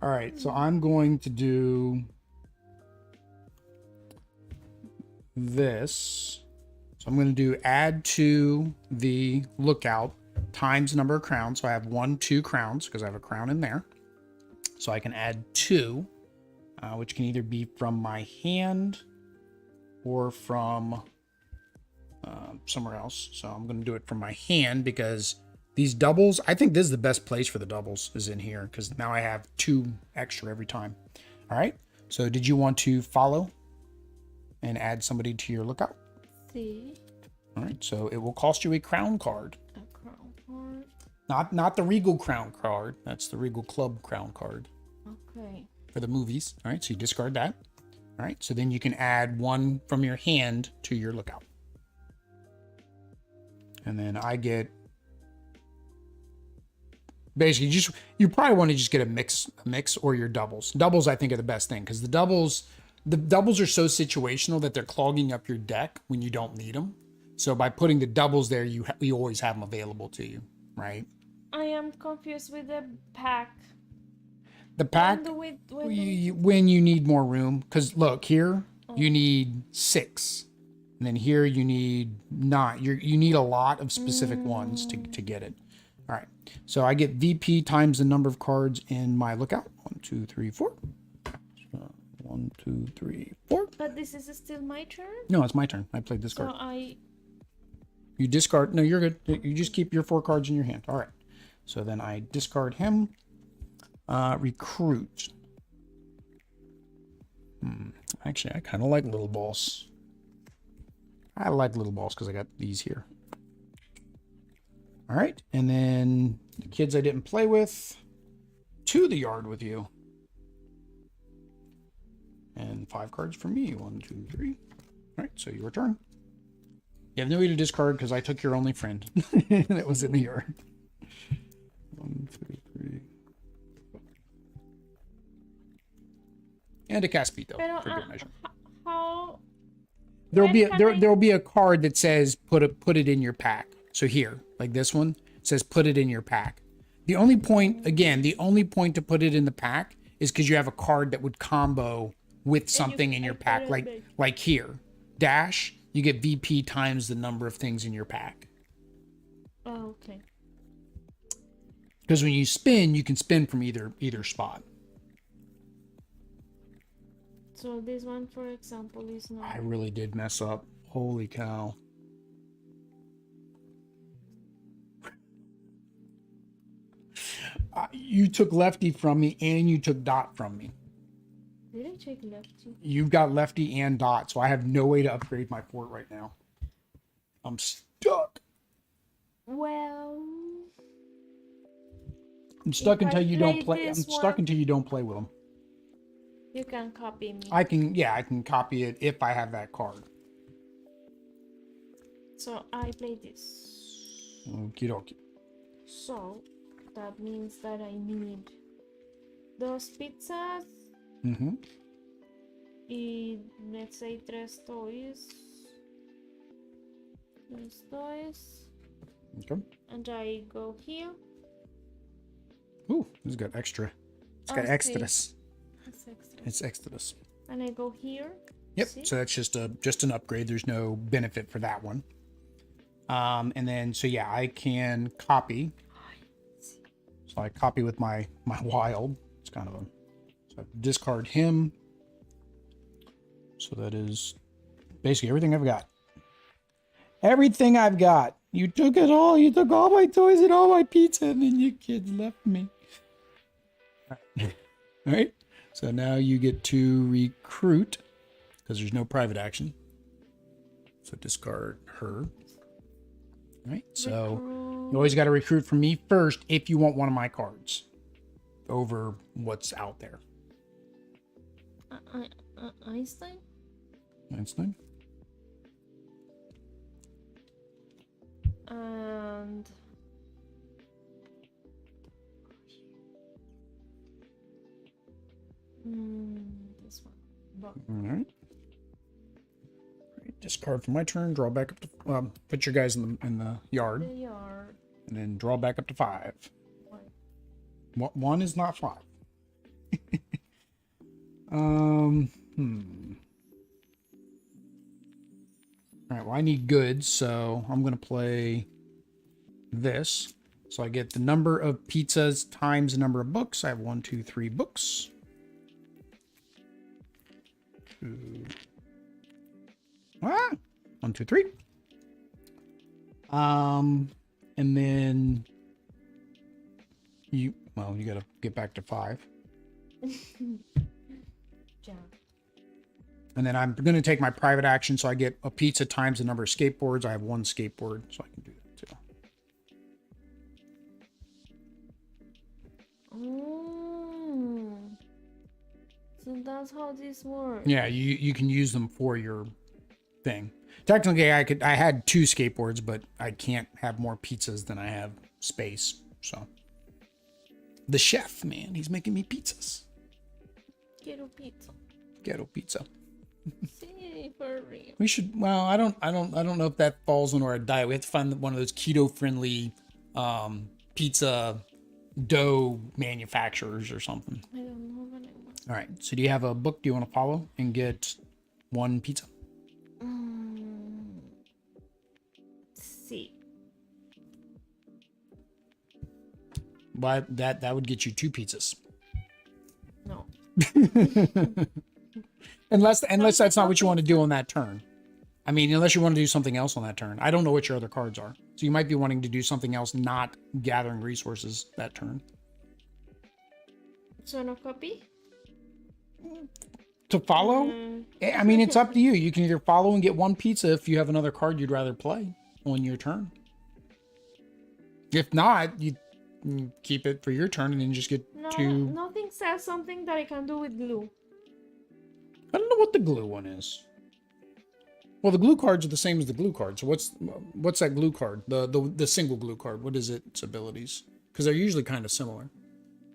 All right, so I'm going to do this. So I'm going to do add to the lookout times number of crowns. So I have 2 crowns because I have a crown in there. So I can add 2. which can either be from my hand or from somewhere else. So I'm going to do it from my hand because these doubles, I think this is the best place for the doubles is in here because now I have 2 extra every time. All right. So did you want to follow and add somebody to your lookout? See. All right. So it will cost you a crown card. A crown card. Not the Regal crown card. That's the Regal Club crown card. Okay. For the movies. All right. So you discard that. All right. So then you can add 1 from your hand to your lookout. And then I get basically you probably want to just get a mix or your doubles. Doubles I think are the best thing because the doubles are so situational that they're clogging up your deck when you don't need them. So by putting the doubles there, you always have them available to you, right? I am confused with the pack. The pack when you need more room because look here you need 6. And then here you need 9. You need a lot of specific ones to get it. All right. So I get VP times the number of cards in my lookout. 1, 2, 3, 4. So 1, 2, 3, 4. But this is still my turn? No, it's my turn. I played this So card. You discard. No, you're good. You just keep your 4 cards in your hand. All right. So then I discard him. Recruit. Actually, I kind of like Little Boss. I like Little Boss because I got these here. All right. And then the kids I didn't play with, to the yard with you. And 5 cards for me. 1, 2, 3. All right. So your turn. You have no way to discard because I took your only friend that was in the yard. 1, 2, 3. And a Caspito for good measure. How? There'll be a card that says put it in your pack. So here, like this one, it says put it in your pack. The only point to put it in the pack is because you have a card that would combo with something in your pack, like here. Dash, you get VP times the number of things in your pack. Oh, okay. Because when you spin, you can spin from either spot. So this one, for example, is not. I really did mess up. Holy cow. You took Lefty from me and you took Dot from me. Did I take Lefty? You've got Lefty and Dot, so I have no way to upgrade my fort right now. I'm stuck. Well, I'm stuck until you don't play. I'm stuck until you don't play with them. You can copy me. I can copy it if I have that card. So I play this. Okie dokie. So that means that I need those pizzas. Mm-hmm. Y let's say 3 toys. 3 toys. Okay. And I go here. Ooh, this has got extra. It's got extras. It's extra. It's extras. And I go here. Yep. See? So that's just an upgrade. There's no benefit for that one. And then so yeah, I can copy. So I copy with my wild. It's kind of a so I discard him. So that is basically everything I've got. Everything I've got. You took it all. You took all my toys and all my pizza, and then you kids left me. All right. So now you get to recruit because there's no private action. So discard her. All right. So you always got to recruit from me first if you want one of my cards over what's out there. Einstein? Einstein. And this one. All right. Discard for my turn. Draw back up to put your guys in the yard. The yard. And then draw back up to 5. One. One is not 5. All right, well, I need goods, so I'm going to play this. So I get the number of pizzas times the number of books. I have 1, 2, 3 books. 2. Ah, 1, 2, 3. And then you gotta get back to 5. Yeah. And then I'm gonna take my private action, so I get a pizza times the number of skateboards. I have 1 skateboard, so I can do that too. Oh, so that's how this works. Yeah, you can use them for your thing. Technically, I had 2 skateboards, but I can't have more pizzas than I have space. So the chef, man, he's making me pizzas. Quiero pizza. Ghetto pizza. See, for real. We should. Well, I don't know if that falls on our diet. We have to find one of those keto-friendly pizza dough manufacturers or something. I don't know what I want. All right. So do you have a book? Do you want to follow and get 1 pizza? See. But that would get you 2 pizzas. No. Unless that's not what you want to do on that turn. I mean, unless you want to do something else on that turn. I don't know what your other cards are. So you might be wanting to do something else, not gathering resources that turn. So no copy? To follow? I mean, it's up to you. You can either follow and get 1 pizza if you have another card you'd rather play on your turn. If not, you keep it for your turn and then just get No, 2. nothing says something that I can do with glue. I don't know what the glue one is. Well, the glue cards are the same as the glue cards. So what's that glue card? The single glue card. What is its abilities? Because they're usually kind of similar.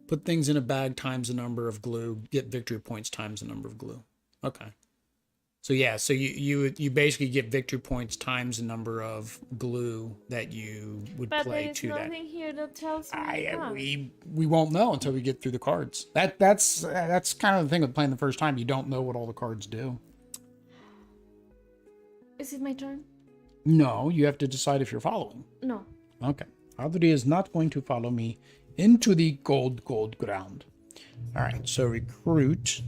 Put things in a bag times the number of glue. Get victory points times the number of glue. Okay. So yeah, so you basically get victory points times the number of glue that you would But play there is to that. nothing here that tells me that. We won't know until we get through the cards. That's kind of the thing with playing the first time. You don't know what all the cards do. Is it my turn? No, you have to decide if you're following. No. Okay. Audrey is not going to follow me into the gold ground. All right. So recruit.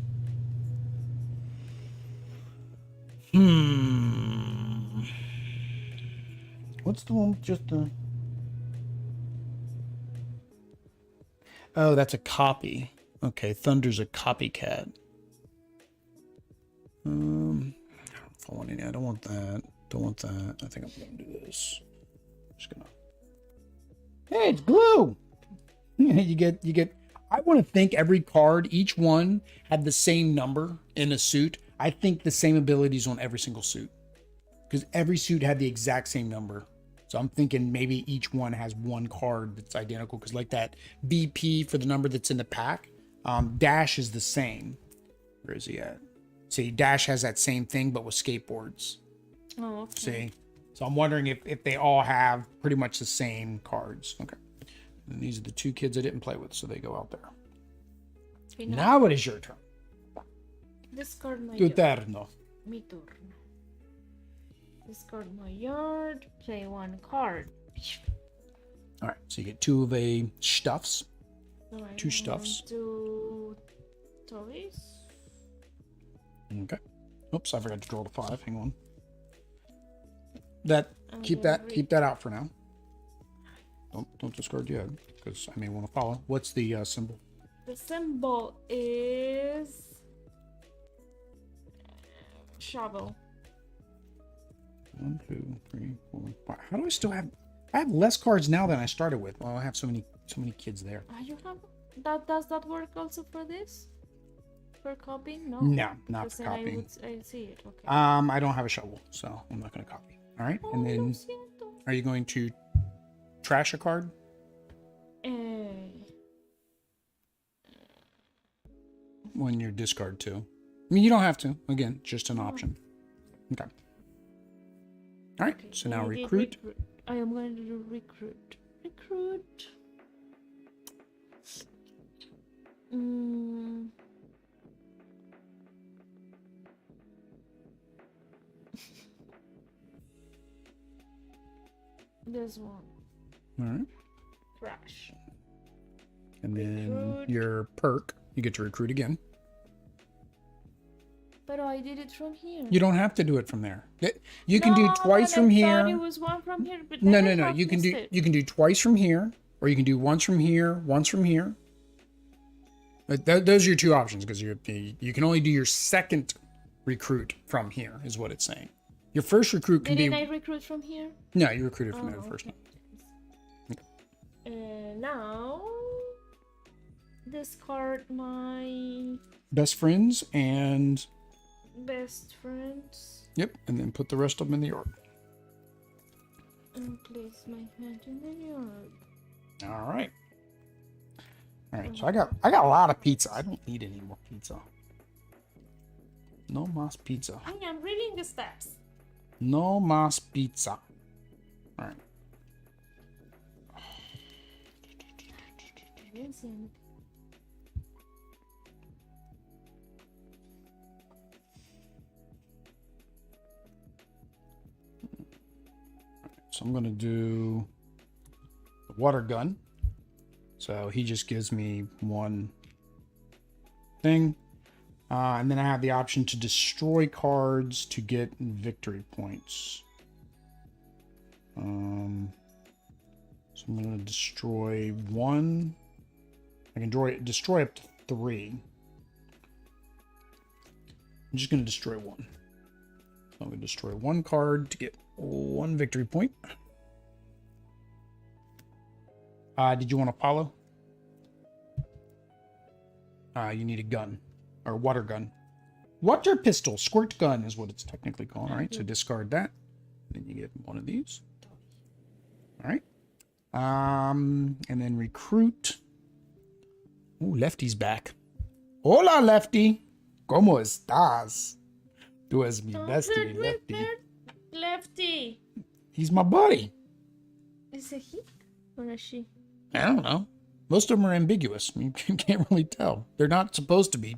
What's the one with just the... Oh, that's a copy. Okay, Thunder's a copycat. I don't want any. I don't want that. Don't want that. I think I'm gonna do this. Just gonna. Hey, it's glue. you get. I want to think every card, each one had the same number in a suit. I think the same abilities on every single suit, because every suit had the exact same number. So I'm thinking maybe each one has 1 card that's identical, because like that BP for the number that's in the pack, Dash is the same. Where is he at? See, Dash has that same thing, but with skateboards. Oh, okay. See? So I'm wondering if they all have pretty much the same cards. Okay. And these are the 2 kids I didn't play with, so they go out there. Now it is your turn. Discard my Tu yard. turno. Mi turno. Discard my yard. Play 1 card. All right, so you get 2 of a stuffs. So I 2 stuffs. 2 toys. Okay. Oops, I forgot to draw the 5. Hang on. Keep that out for now. Don't discard yet, because I may want to follow. What's the symbol? The symbol is shovel. 1, 2, 3, 4, 5. How do I still have? I have less cards now than I started with. Well, I have so many kids there. You have that? Does that work also for this? For copying? No. No, not Because for then copying. I see it. Okay. I don't have a shovel, so I'm not going to copy. All right, and lo then siento. are you going to trash a card? When you discard 2. I mean, you don't have to. Again, just an option. Okay. All right. Okay, So now I did recruit. I am going to do recruit. Recruit. This one. All right. Crash. And then Recruit. your perk, you get to recruit again. But I did it from here. You don't have to do it from there. You can do No, twice but from I here. thought it was one from here, but No, then no, I no. have You can missed do it. twice from here, or you can do once from here, once from here. But those are your two options, because you can only do your second recruit from here, is what it's saying. Your first recruit can Didn't be I recruit from here? no, you recruited from there the first Okay. time. Now discard my Best friends and best friends yep, and then put the rest of them in the yard. and place my hand in the yard. All right. All right. So I got a lot of pizza. I don't need any more pizza. No más pizza. I am reading the steps. No más pizza. All right. I didn't see anything. So I'm going to do the water gun. So he just gives me one thing. And then I have the option to destroy cards to get victory points. So I'm going to destroy one. I can destroy up to 3. I'm just going to destroy one. So I'm going to destroy one card to get 1 victory point. Did you want to follow? You need a gun. Or water gun. Water pistol. Squirt gun is what it's technically called. All right, so discard that. Then you get one of these. All right. And then recruit. Ooh, Lefty's back. Hola, Lefty. ¿Cómo estás? Tú es mi bestie, Lefty. Lefty. He's my buddy. Is it he or a she? I don't know. Most of them are ambiguous. You can't really tell. They're not supposed to be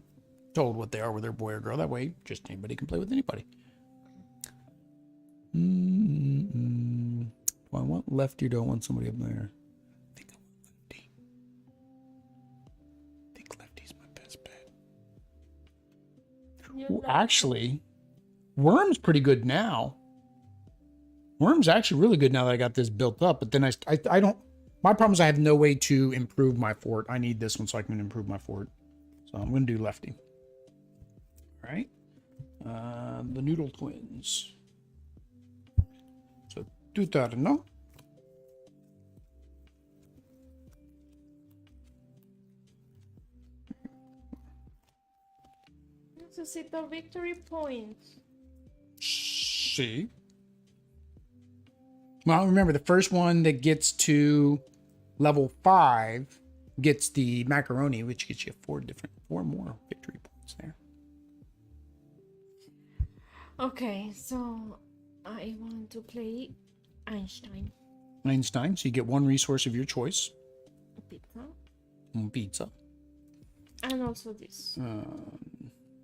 told what they are, whether they're boy or girl. That way, just anybody can play with anybody. Do I want Lefty or do I want somebody up there? I think I want Lefty. I think Lefty's my best bet. Ooh, actually, Worm's pretty good now. Worm's actually really good now that I got this built up, but then I don't. My problem is I have no way to improve my fort. I need this one so I can improve my fort. So I'm going to do Lefty. All right. The Noodle Twins. So do that, no? Necesito victory points. See. Well, remember the first one that gets to level 5 gets the macaroni, which gets you 4 more victory points there. Okay, so I want to play Einstein. Einstein, so you get 1 resource of your choice. Pizza. Pizza. And also this.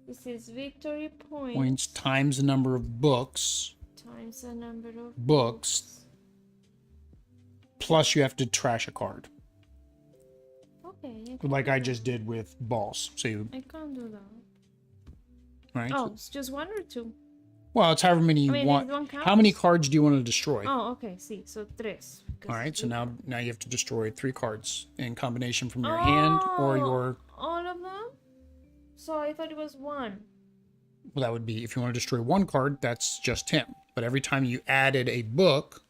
This is victory Points times the number of books. times the number of Books. Plus you have to trash a card. Okay. Like I just did with balls. So you, I can't do that. right? Oh, it's just 1 or 2? Well, it's however many you I mean, want. one counts? How many cards do you want to destroy? Oh, okay. See, so 3. All right, so now you have to destroy 3 cards in combination from your hand or your. All of them? So I thought it was 1. Well, that would be if you want to destroy 1 card, that's just him. But every time you added a book,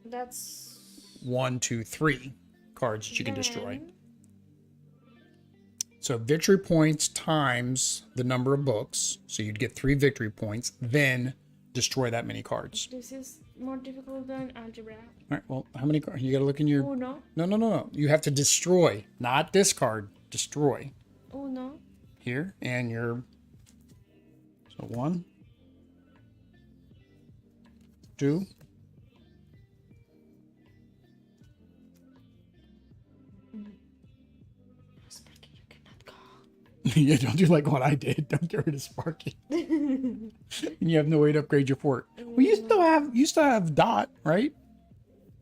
That's 1, 2, 3 cards that you can destroy. then- So victory points times the number of books. So you'd get 3 victory points, then destroy that many cards. This is more difficult than algebra. All right, well, how many cards? You got to look in your. Uno. No. You have to destroy, not discard. Destroy. Uno. Here, and your. So 1, 2. Sparky, you cannot go. Yeah, don't do like what I did. Don't get rid of Sparky. And you have no way to upgrade your fort. Well, you still have Dot, right?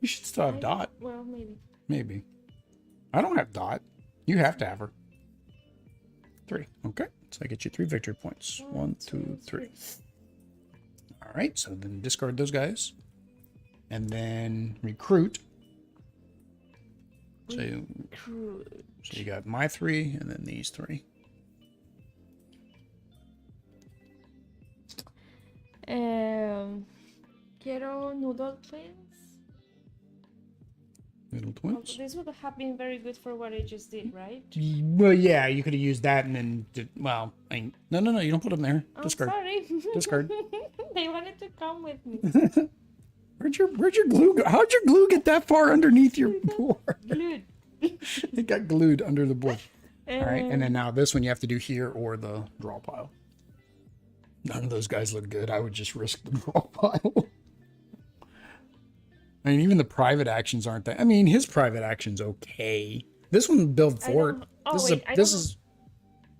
You should still have Dot. Well, maybe. Maybe. I don't have Dot. You have to have her. 3. Okay. So I get you 3 victory points. 1, 2, 3. All right, so then discard those guys. And then recruit. So you got my 3 and then these 3. Quiero noodle twins. Noodle twins. This would have been very good for what I just did, right? Well, yeah, you could have used that and then well, no, you don't put them there. Discard. Sorry. Discard. They wanted to come with me. Where'd your glue go? How'd your glue get that far underneath your board? Glued. It got glued under the board. All right, and then now this one you have to do here or the draw pile. None of those guys look good. I would just risk the draw pile. I mean, even the private actions aren't that. I mean, his private action's okay. This one build fort. This is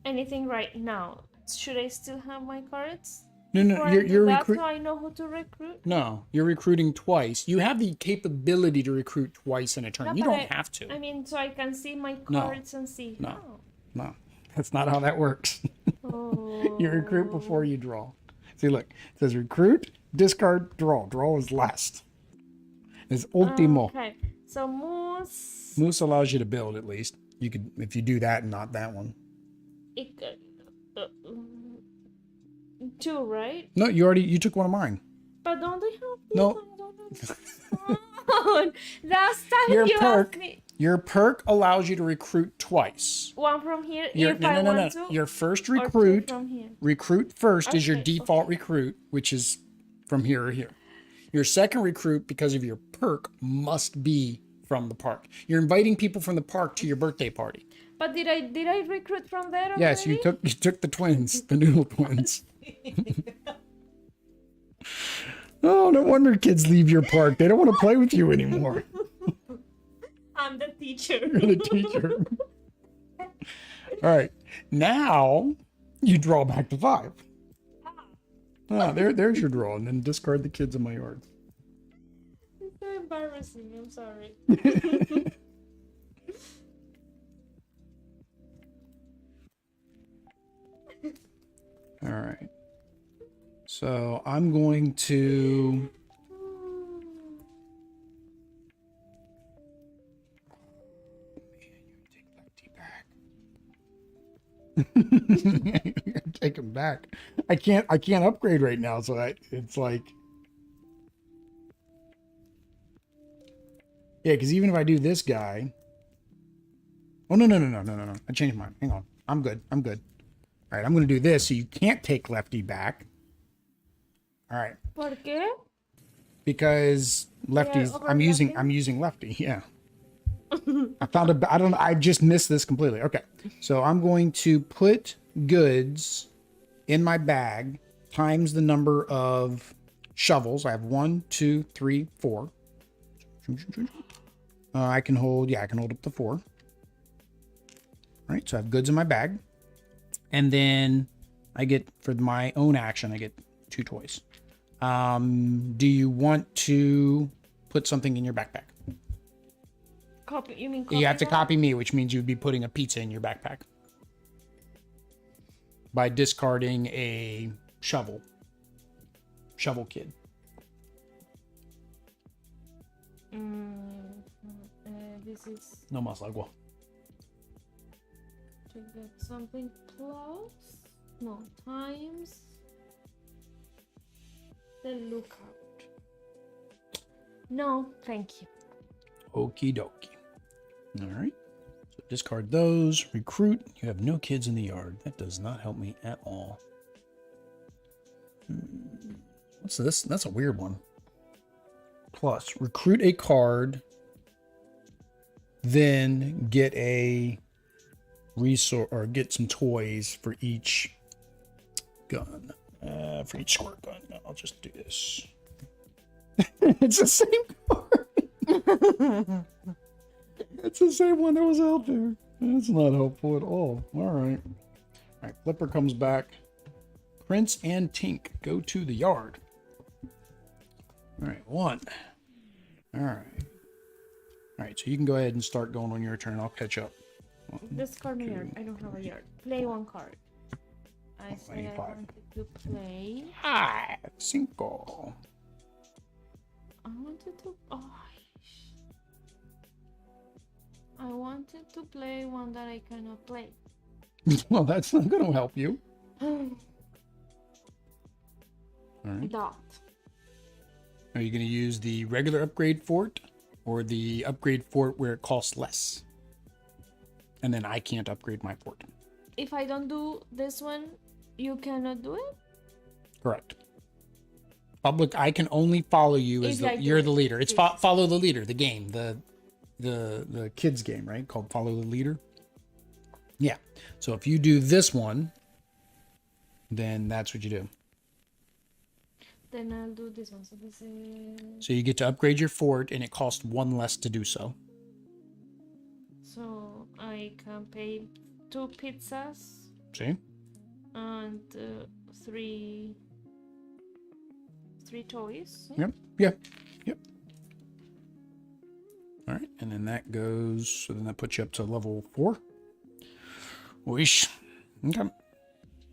anything right now. Should I still have my cards? No, you're recruiting. That's how I know who to recruit. No, you're recruiting twice. You have the capability to recruit twice in a turn. You don't have to. I mean, so I can see my cards and see. No, that's not how that works. Oh. You recruit before you draw. See, look, it says recruit, discard, draw. Draw is last. It's ultimo. Okay, so moose. Moose allows you to build at least. You could if you do that and not that one. It could, 2, right? No, you took one of mine. But don't they have? No. Last time you asked me. Your perk allows you to recruit twice. One from here. No. Your first recruit. From here. Recruit first is your default recruit, which is from here or here. Your second recruit, because of your perk, must be from the park. You're inviting people from the park to your birthday party. But did I recruit from there already? Yes, you took the twins, the noodle twins. Oh, no wonder kids leave your park. They don't want to play with you anymore. I'm the teacher. You're the teacher. All right. Now you draw back to 5. There's your draw, and then discard the kids in my yard. It's so embarrassing. I'm sorry. All right. So I'm going to. Take him back. I can't upgrade right now, so it's like, yeah, because even if I do this guy, oh no, I changed mine. Hang on, I'm good. All right, I'm gonna do this, so you can't take Lefty back. All right. ¿Por qué? Because Lefty's, I'm using Lefty. Yeah. I just missed this completely. Okay. So I'm going to put goods in my bag times the number of shovels. I have 1, 2, 3, 4. I can hold up to 4. All right. So I have goods in my bag. And then I get, for my own action, I get 2 toys. Do you want to put something in your backpack? Copy? You mean copy? You have to copy me, which means you'd be putting a pizza in your backpack by discarding a shovel kid. This is No más agua. to get something plus. No, times the lookout. No, thank you. Okie dokie. All right. So discard those. Recruit. You have no kids in the yard. That does not help me at all. What's this? That's a weird one. Plus, recruit a card. Then get a resource or get some toys for each gun. For each squirt gun. No, I'll just do this. It's the same card. It's the same one that was out there. That's not helpful at all. All right. All right. Flipper comes back. Prince and Tink go to the yard. All right. 1. All right. All right. So you can go ahead and start going on your turn. I'll catch up. 1, Discard my 2, yard. I don't have a yard. Play 1 card. I said I 5. wanted to play. 5. I wanted to. Oh, I wanted to play one that I cannot play. Well, that's not going to help you. All right. Dot. Are you going to use the regular upgrade fort or the upgrade fort where it costs less? And then I can't upgrade my fort. If I don't do this one, you cannot do it? Correct. Public, I can only follow you as you're the leader. It's follow the leader, the game, the kids game, right? Called Follow the Leader. Yeah. So if you do this one, then that's what you do. Then I'll do this one. So this is. So you get to upgrade your fort, and it costs 1 less to do so. So I can pay 2 pizzas. See? And 3 toys. Yep. All right, and then that goes. So then that puts you up to level 4. Wish. Okay. All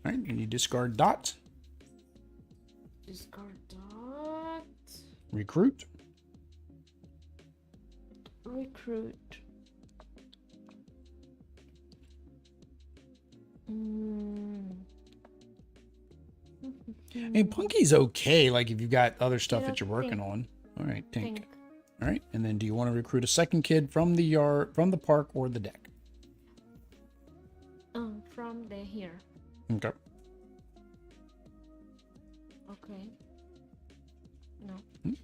right, and you discard dot. Discard dot. Recruit. Recruit. Hey, Punky's okay. Like if you've got other stuff that you're working on. All right, think. All right, and then do you want to recruit a second kid from the yard, from the park, or the deck? From the here. Okay. Okay. No.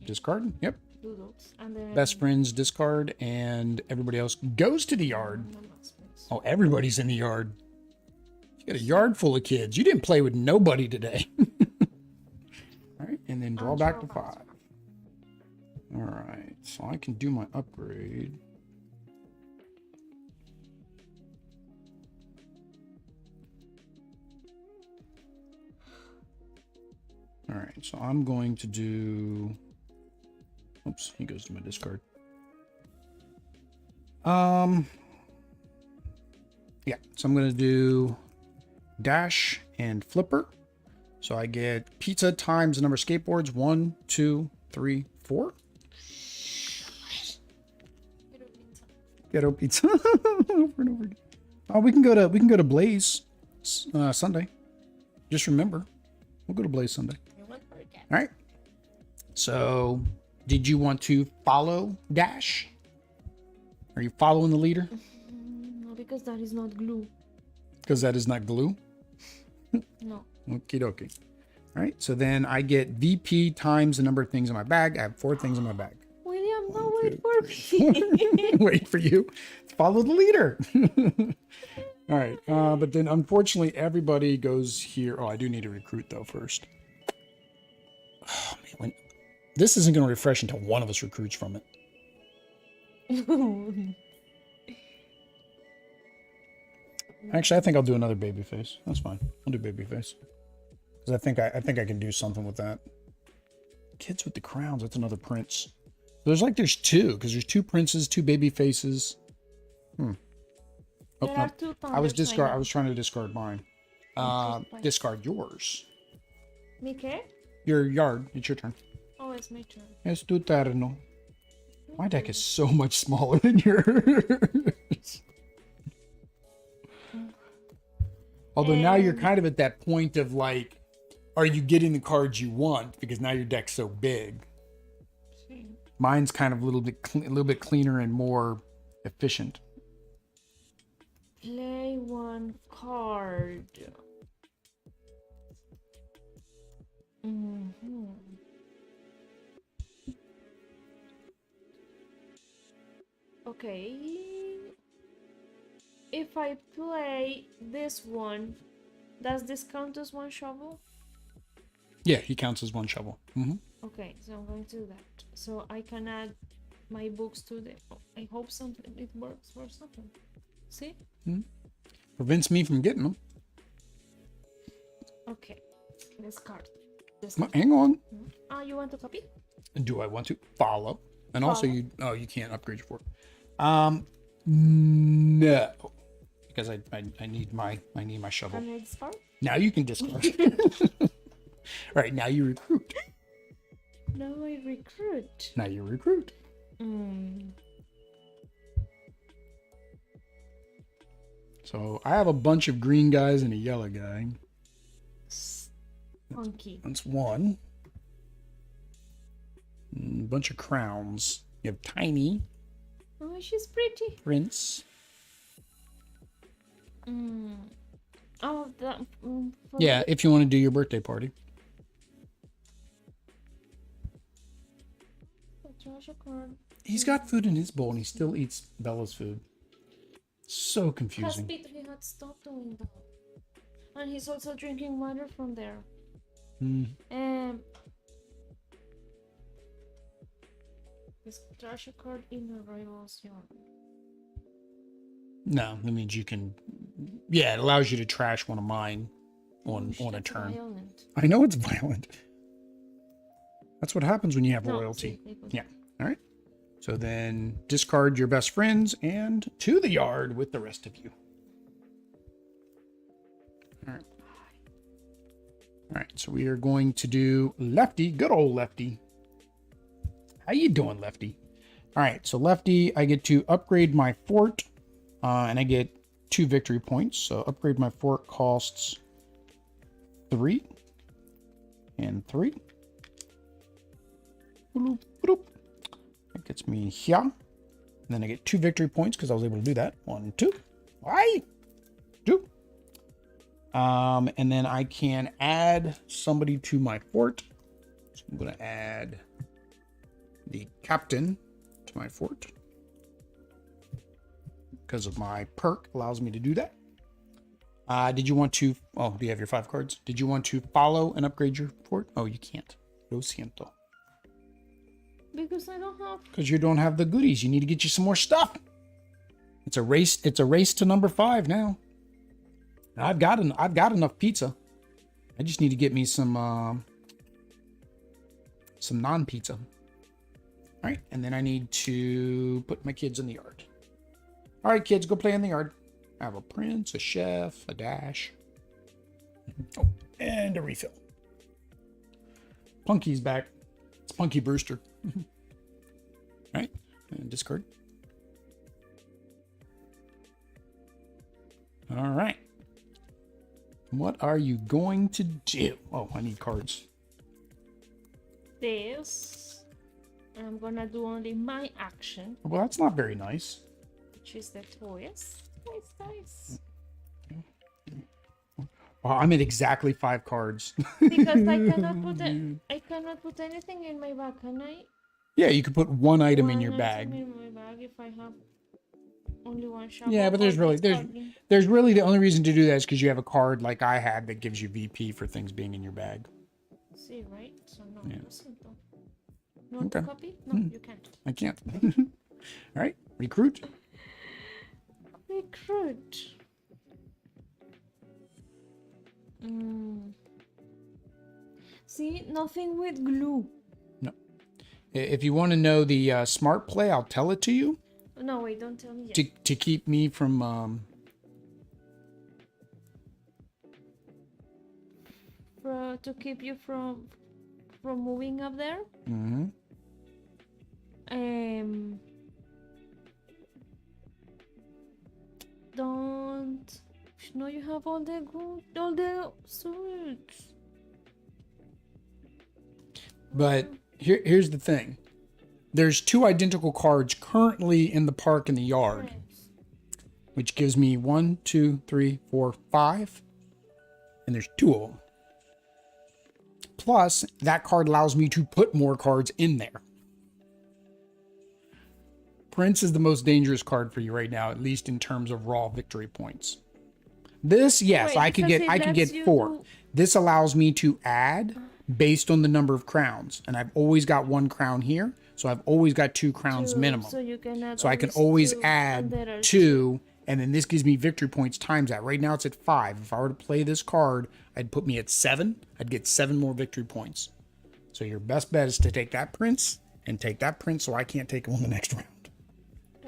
Discard. Yep. Do those. And then Best friends discard, and everybody else goes to the yard. Oh, everybody's in the yard. You got a yard full of kids. You didn't play with nobody today. All right, and then draw back to 5. All right, so I can do my upgrade. All right, so I'm going to do. Oops, he goes to my discard. Yeah, so I'm going to do dash and flipper. So I get pizza times the number of skateboards. 1, 2, 3, 4. Ghetto pizza. Over and over again. Oh, we can go to Blaze Sunday. Just remember, we'll go to Blaze Sunday. All right. So, did you want to follow Dash? Are you following the leader? No, because that is not glue. Because that is not glue? No. Okie dokie. All right. So then I get VP times the number of things in my bag. I have 4 things in my bag. William, no, wait for me. Wait for you. Follow the leader. All right. But then unfortunately everybody goes here. Oh, I do need to recruit though first. Oh, man, this isn't going to refresh until one of us recruits from it. Actually, I think I'll do another baby face. That's fine. I'll do baby face because I think I can do something with that. Kids with the crowns. That's another prince. There's 2 because there's 2 princes, 2 baby faces. Oh, no. I was trying to discard mine. Discard yours. Mike? Your yard. It's your turn. Oh, it's my turn. Es tu turno. My deck is so much smaller than yours. Although now you're kind of at that point of like, are you getting the cards you want? Because now your deck's so big. Mine's kind of a little bit cleaner and more efficient. Play 1 card. Okay. If I play this one, does this count as 1 shovel? Yeah, he counts as 1 shovel. Okay, so I'm going to do that. So I can add my books to the. I hope something it works for something. See? Prevents me from getting them. Okay, discard. Hang on. You want to copy? Do I want to follow? And also, you can't upgrade your fort. No, you because I need my shovel. Can I discard? Now you can discard. All right, now you recruit. Now I recruit. Now you recruit. Mm. So I have a bunch of green guys and a yellow guy. Funky. That's one. A bunch of crowns. You have Tiny, Oh, she's pretty. Prince. Oh, that. Yeah, if you want to do your birthday party. Trash a card. He's got food in his bowl and he still eats Bella's food. So Has confusing. Peter, he had stopped doing that. And he's also drinking water from there. This trash a card in a rival's yard. No, that means you can. Yeah, it allows you to trash one of mine on a That's turn. violent. I know it's violent. That's what happens when you have No, loyalty. see, Yeah. All right. So then discard your best friends and to the yard with the rest of you. All right. All right. So we are going to do Lefty. Good old Lefty. How you doing, Lefty? All right. So Lefty, I get to upgrade my fort, and I get 2 victory points. So upgrade my fort costs 3 and 3. Bloop, bloop. That gets me here. And then I get 2 victory points because I was able to do that. 1, 2. Why? 2. And then I can add somebody to my fort. So I'm going to add the captain to my fort. Because of my perk allows me to do that. Did you want to... Oh, do you have your 5 cards? Did you want to follow and upgrade your fort? Oh, you can't. Lo siento. Because I don't have. Because you don't have the goodies. You need to get you some more stuff. It's a race. It's a race to number 5 now. I've got enough pizza. I just need to get me some non-pizza. All right, and then I need to put my kids in the yard. All right, kids, go play in the yard. I have a prince, a chef, a dash. Oh, and a refill. Punky's back. It's Punky Brewster. All right, and discard. All right. What are you going to do? Oh, I need cards. This. I'm gonna do only my action, Well, that's not very nice. which is the toys. Nice. Oh, I'm at exactly 5 cards. Because I cannot put anything in my bag, can I? Yeah, you could put one item in One your item bag. in my bag if I have only one shovel. Yeah, but there's really the only reason to do that is because you have a card like I had that gives you VP for things being in your bag. See, right? So no, Yeah. simple. You want to Okay. copy? No, you can't. I can't. All right, recruit. Recruit. See, nothing with glue. No. If you want to know the smart play, I'll tell it to you No, wait, don't tell me yet. to keep me from. To keep you from moving up there. Mhm. Don't. No, you have all the suits. But here's the thing. There's 2 identical cards currently in the park in the yard, which gives me 1, 2, 3, 4, 5. And there's 2 of them. Plus, that card allows me to put more cards in there. Prince is the most dangerous card for you right now, at least in terms of raw victory points. This, yes, Wait, I could get 4. This allows me to add based on the number of crowns, and I've always got 1 crown here, so I've always got 2 crowns minimum. So you can add. So I can always 2, add and there are 2, and then this gives me victory points times that. Right now it's at 5. If I were to play this card, I'd put me at 7. I'd get 7 more victory points. So your best bet is to take that prince and take that prince, so I can't take him on the next round.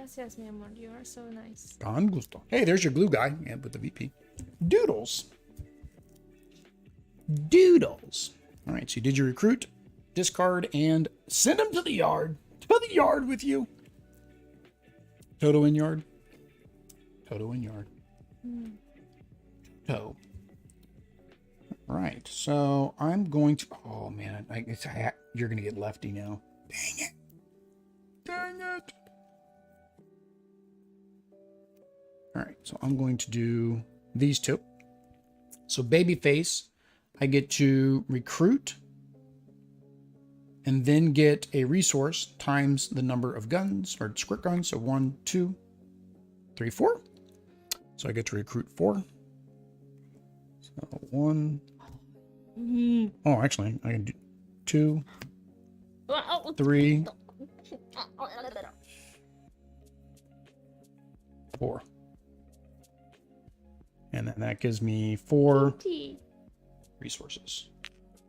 Gracias, mi amor. You are so nice. Con gusto. Hey, there's your glue guy. And with the VP. Doodles. Doodles. All right, so you did your recruit, discard, and send him to the yard. To the yard with you. Toto in yard. Toto in yard. Toto. All right, so I'm going to... Oh, man. You're going to get lefty now. Dang it. Dang it. All right, so I'm going to do these two. So babyface, I get to recruit and then get a resource times the number of guns or squirt guns. So 1, 2, 3, 4. So I get to recruit 4. So 1. Oh, actually, I can do 2, 3, 4. And then that gives me 4 resources.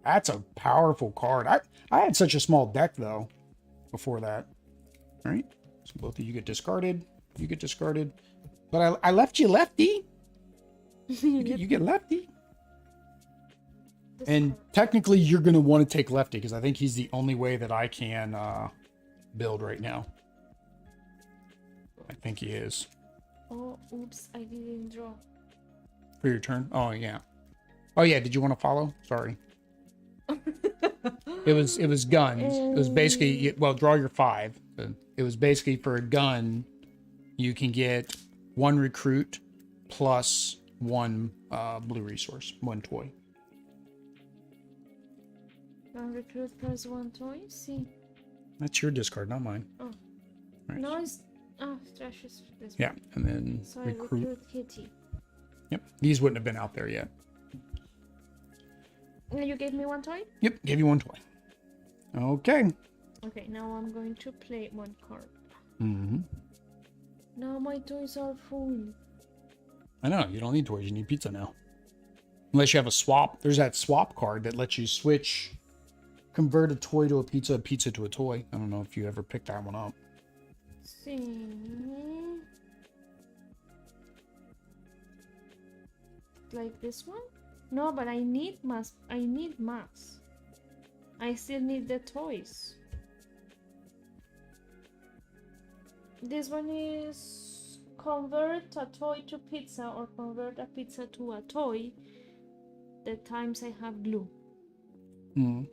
That's a powerful card. I had such a small deck, though, before that. All right. So both of you get discarded. You get discarded. But I left you lefty. You get lefty. And technically, you're going to want to take lefty because I think he's the only way that I can build right now. I think he is. Oh, oops. I didn't draw. For your turn? Oh, yeah. Oh, yeah. Did you want to follow? Sorry. It was guns. It was basically, well, draw your 5. It was basically for a gun, you can get 1 recruit plus 1 blue resource, 1 toy. 1 recruit plus 1 toy? See. That's your discard, not mine. Oh. Right. No, it's... Oh, trash is this Yeah, and then so recruit Kitty. Yep, these wouldn't have been out there yet. You gave me 1 toy? Yep, gave you 1 toy. Okay. Okay, now I'm going to play 1 card. Mm-hmm. Now my toys are full. I know, you don't need toys, you need pizza now. Unless you have a swap. There's that swap card that lets you switch, convert a toy to a pizza to a toy. I don't know if you ever picked that one up. See. Like this one? No, but I need mass. I still need the toys. This one is convert a toy to pizza or convert a pizza to a toy. The times I have glue. Mm.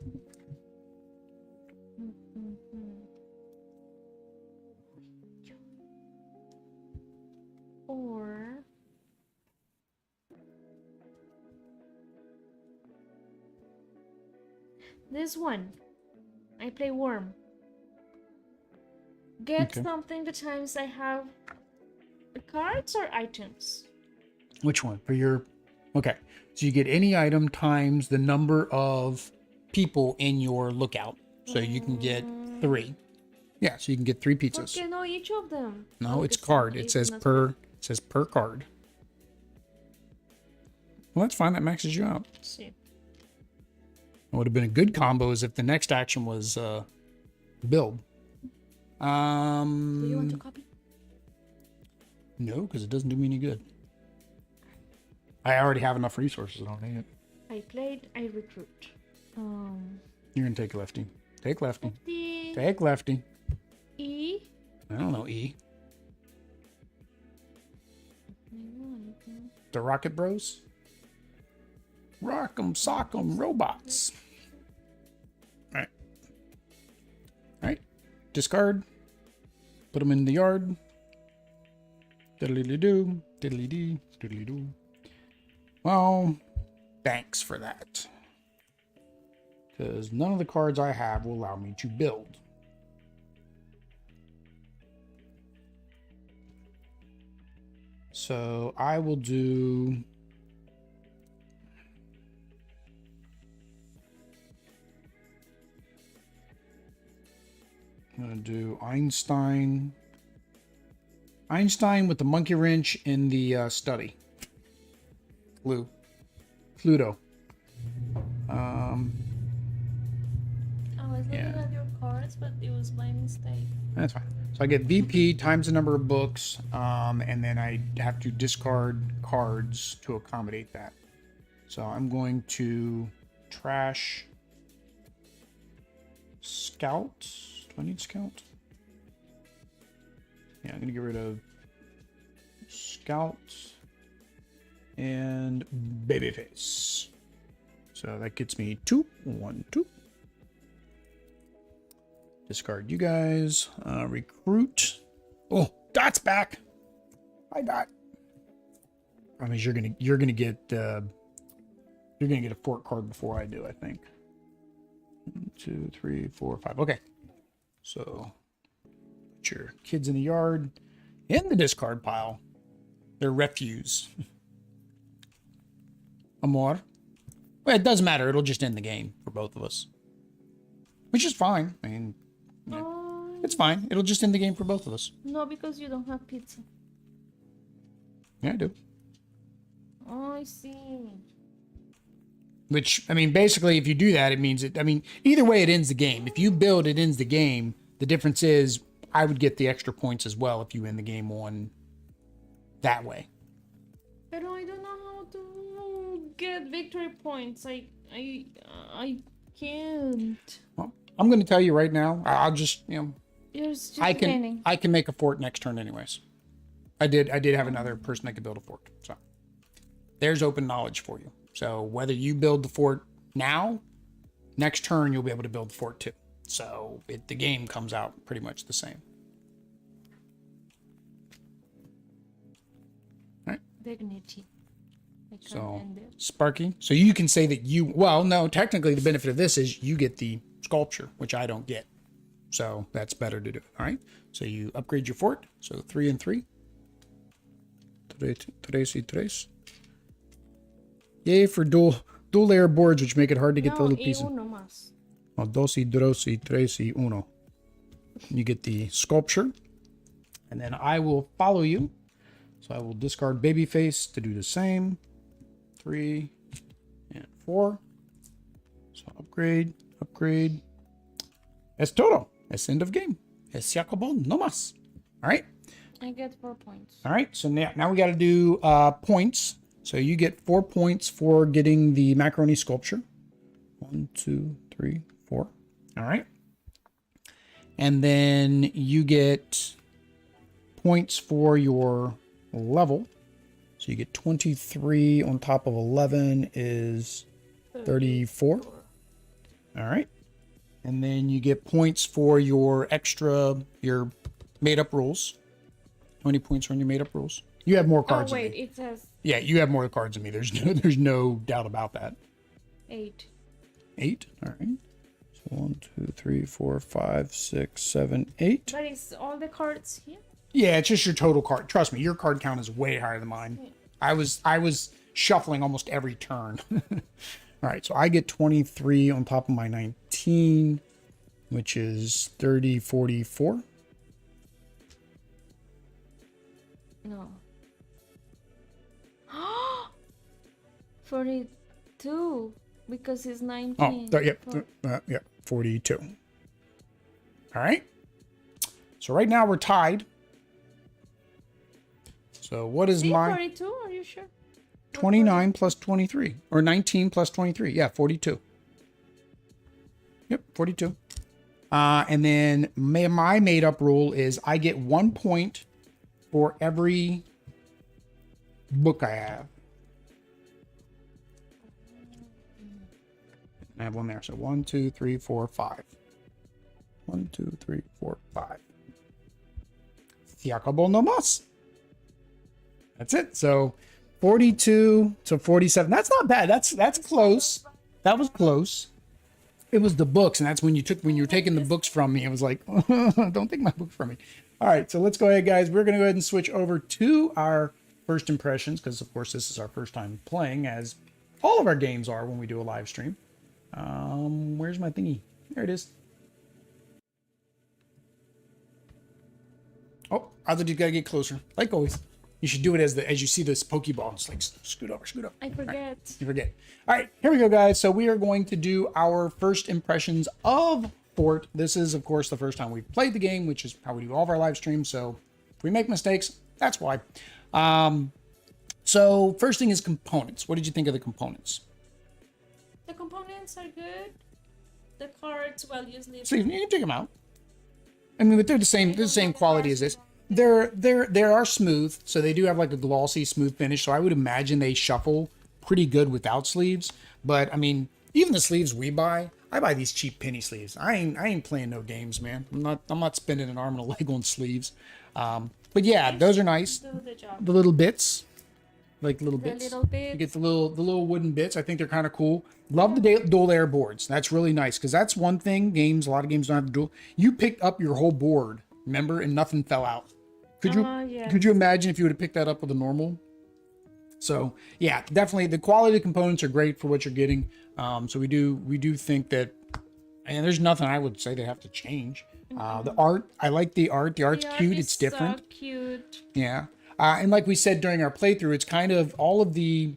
Or this one. I play worm. Get something the times I have cards or items. Which one? For your... Okay. So you get any item times the number of people in your lookout. So you can get 3. Yeah, so you can get 3 pizzas. Okay, no, each of them. No, it's card. It says per card. Well, that's fine. That maxes you out. Let's see. It would have been a good combo is if the next action was build. Do you want to copy? No, because it doesn't do me any good. I already have enough resources. I don't need it. I recruit. You're going to take lefty. Take lefty. Lefty. Take lefty. E. I don't know, E. The Rocket Bros? Rock 'em, sock 'em, robots. Alright. Alright. Discard. Put them in the yard. Diddly-doo. Diddly-dee. Diddly-doo. Well, thanks for that. Because none of the cards I have will allow me to build. So I will do... I'm going to do Einstein. Einstein with the monkey wrench in the study. Pluto. I was looking at your cards, but it was my mistake. That's fine. So I get VP times the number of books, and then I have to discard cards to accommodate that. So I'm going to trash Scout. Do I need Scout? Yeah, I'm going to get rid of Scout and Babyface. So that gets me 2, 1, 2. Discard you guys. Recruit. Oh, Dot's back. Hi, Dot. I mean, you're gonna get a fort card before I do, I think. 1, 2, 3, 4, 5. Okay. So put your kids in the yard in the discard pile. They're refuse. Amor. Well, it doesn't matter. It'll just end the game for both of us, which is fine. I mean, yeah, it's fine. It'll just end the game for both of us. No, because you don't have pizza. Yeah, I do. Oh, I see. Which, I mean, basically, if you do that, it means it. I mean, either way, it ends the game. If you build, it ends the game. The difference is, I would get the extra points as well if you end the game on that way. But I don't know how to get victory points. I can't. Well, I'm going to tell you right now. I'll just, You're just I beginning. can make a fort next turn anyways. I did have another person that could build a fort. So there's open knowledge for you. So whether you build the fort now, next turn you'll be able to build the fort too. So the game comes out pretty much the same. All right. Dignity. So Sparky. So you can say that well, no, technically the benefit of this is you get the sculpture, which I don't get. So that's better to do. All right. So you upgrade your fort. So 3 and 3. Tres y tres. Yay for dual layer boards, which make it hard to get the little pieces. Oh, dos y dos y tres y uno. You get the sculpture. And then I will follow you. So I will discard Babyface to do the same. 3 and 4. So upgrade. Es todo. Es end of game. Es se acabó. No más. All right. I get 4 points. All right. So now we got to do points. So you get 4 points for getting the macaroni sculpture. 1, 2, 3, 4. All right. And then you get points for your level. So you get 23 on top of 11 is 34. All right. And then you get points for your made up rules. How many points are on your made up rules? You have more cards than me. It says... Yeah, you have more cards than me. There's no doubt about that. 8. 8? All right. So 1, 2, 3, 4, 5, 6, 7, 8. But is all the cards here? Yeah, it's just your total card. Trust me, your card count is way higher than mine. Yeah. I was shuffling almost every turn. All right, so I get 23 on top of my 19, which is 30, 44. No. 42, because it's 19. Oh, yep, 42. All right. So right now we're tied. So what is my 42? Are you sure? 29 plus 23 or 19 plus 23? Yeah, 42. Yep, 42. And then my made up rule is I get 1 point for every book I have. I have one there. So 1, 2, 3, 4, 5. 1, 2, 3, 4, 5. Se acabó nomás. That's it. So 42 to 47. That's not bad. That's close. That was close. It was the books, and that's when you were taking the books from me. It was like, don't take my books from me. All right, so let's go ahead, guys. We're going to go ahead and switch over to our first impressions, because of course this is our first time playing, as all of our games are when we do a live stream. Where's my thingy? There it is. Oh, I thought you gotta get closer, like always. You should do it as you see this Pokeball. It's like, scoot over. I forget. Right. You forget. All right, here we go, guys. So we are going to do our first impressions of support. This is, of course, the first time we've played the game, which is how we do all of our live streams. So if we make mistakes, that's why. So first thing is components. What did you think of the components? The components are good. The cards, well, usually. So you can take them out. I mean, but they're the same quality as this. They are smooth, so they do have like a glossy, smooth finish. So I would imagine they shuffle pretty good without sleeves. But I mean, even the sleeves we buy, I buy these cheap penny sleeves. I ain't playing no games, man. I'm not spending an arm and a leg on sleeves. But yeah, those are nice. Do the job. The little bits, like little The bits. little bits. You get the little wooden bits. I think they're kind of cool. Love the dual air boards. That's really nice because that's one thing. A lot of games don't have the dual. You picked up your whole board, remember, and nothing fell out. Could you Yeah. could you imagine if you would have picked that up with a normal? So yeah, definitely the quality of the components are great for what you're getting. So we do think that, and there's nothing I would say they have to change. The art, I like the art. The art's cute. It's different. So cute. Yeah. And like we said during our playthrough, it's kind of all of the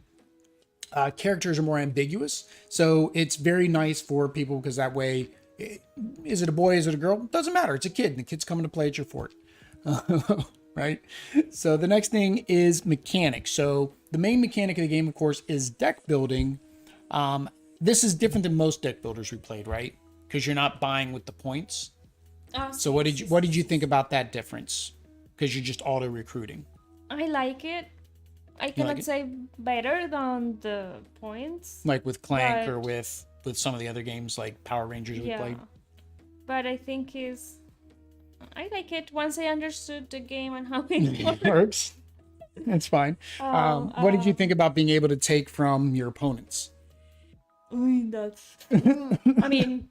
characters are more ambiguous. So it's very nice for people because that way, is it a boy? Is it a girl? Doesn't matter. It's a kid and the kid's coming to play at your fort. Right? So the next thing is mechanics. So the main mechanic of the game, of course, is deck building. This is different than most deck builders we played, right? Because you're not buying with the points. So what did you think about that difference? Because you're just auto recruiting. I like it. I cannot say better than the points. Like with Clank or with some of the other games like Power Rangers we played. But I think I like it once I understood the game and how it works. That's fine. What did you think about being able to take from your opponents? That's. I mean,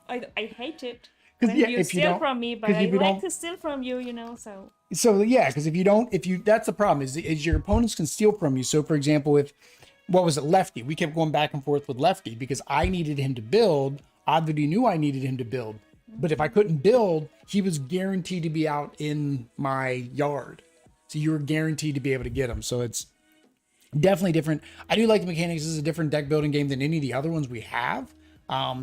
I hate it when you steal from me, but I like to steal from you, so. So yeah, because that's the problem is your opponents can steal from you. So for example, what was it, Lefty? We kept going back and forth with Lefty because I needed him to build. Adri knew I needed him to build. But if I couldn't build, he was guaranteed to be out in my yard. So you were guaranteed to be able to get him. So it's definitely different. I do like the mechanics. This is a different deck building game than any of the other ones we have.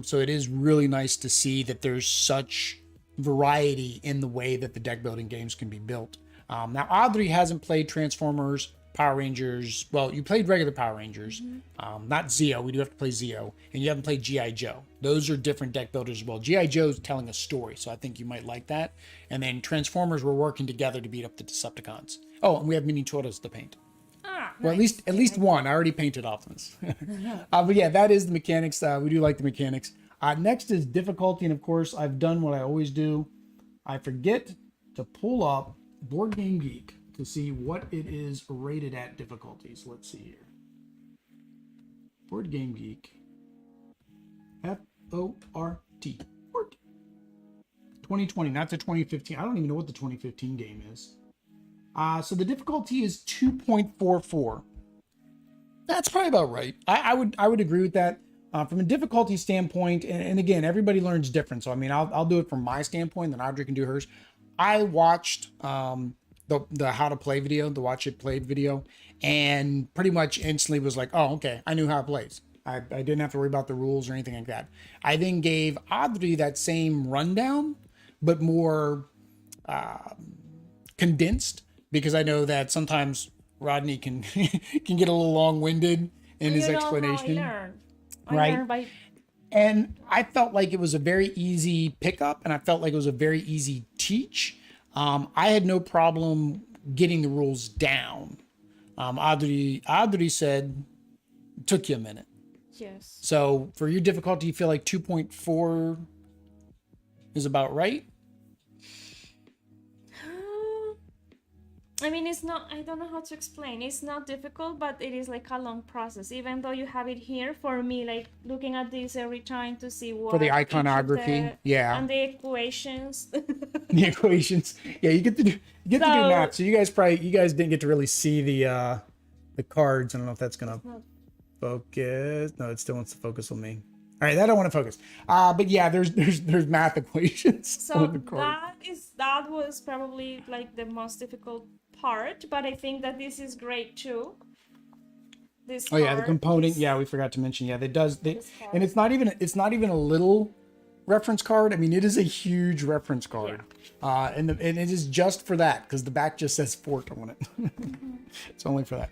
So it is really nice to see that there's such variety in the way that the deck building games can be built. Now, Adri hasn't played Transformers, Power Rangers. Well, you played regular Power Rangers, not Zeo. We do have to play Zeo. And you haven't played G.I. Joe. Those are different deck builders as well. G.I. Joe's telling a story, so I think you might like that. And then Transformers were working together to beat up the Decepticons. Oh, and we have mini Toros to paint. Well, Nice. at least one. I already painted Optimus. But yeah, that is the mechanics. We do like the mechanics. Next is difficulty, and of course, I've done what I always do. I forget to pull up Board Game Geek to see what it is rated at difficulties. Let's see here. Board Game Geek. F-O-R-T. 2020, not the 2015. I don't even know what the 2015 game is. So the difficulty is 2.44. That's probably about right. I would agree with that. From a difficulty standpoint, and again, everybody learns different. So I mean, I'll do it from my standpoint, then Audrey can do hers. I watched the how to play video, the watch it played video, and pretty much instantly was like, oh, okay, I knew how it plays. I didn't have to worry about the rules or anything like that. I then gave Audrey that same rundown, but more condensed, because I know that sometimes Rodney can can get a little long-winded in his explanation. Right. And I felt like it was a very easy pickup, and I felt like it was a very easy teach. I had no problem getting the rules down. Audrey said it took you a minute. Yes. So for your difficulty, you feel like 2.4 is about right? I mean, it's not, I don't know how to explain. It's not difficult, but it is like a long process. Even though you have it here, for me, like looking at this every time to see what. For the iconography, yeah. And the equations. The equations. Yeah, you get to do math. So you guys didn't get to really see the cards. I don't know if that's gonna focus. No, it still wants to focus on me. All right, I don't want to focus. But yeah, there's math equations. So on the card. that was probably like the most difficult part, but I think that this is great too. The component. Yeah, we forgot to mention. Yeah, and it's not even a little reference card. I mean, it is a huge reference card. And it is just for that because the back just says fort on it. It's only for that.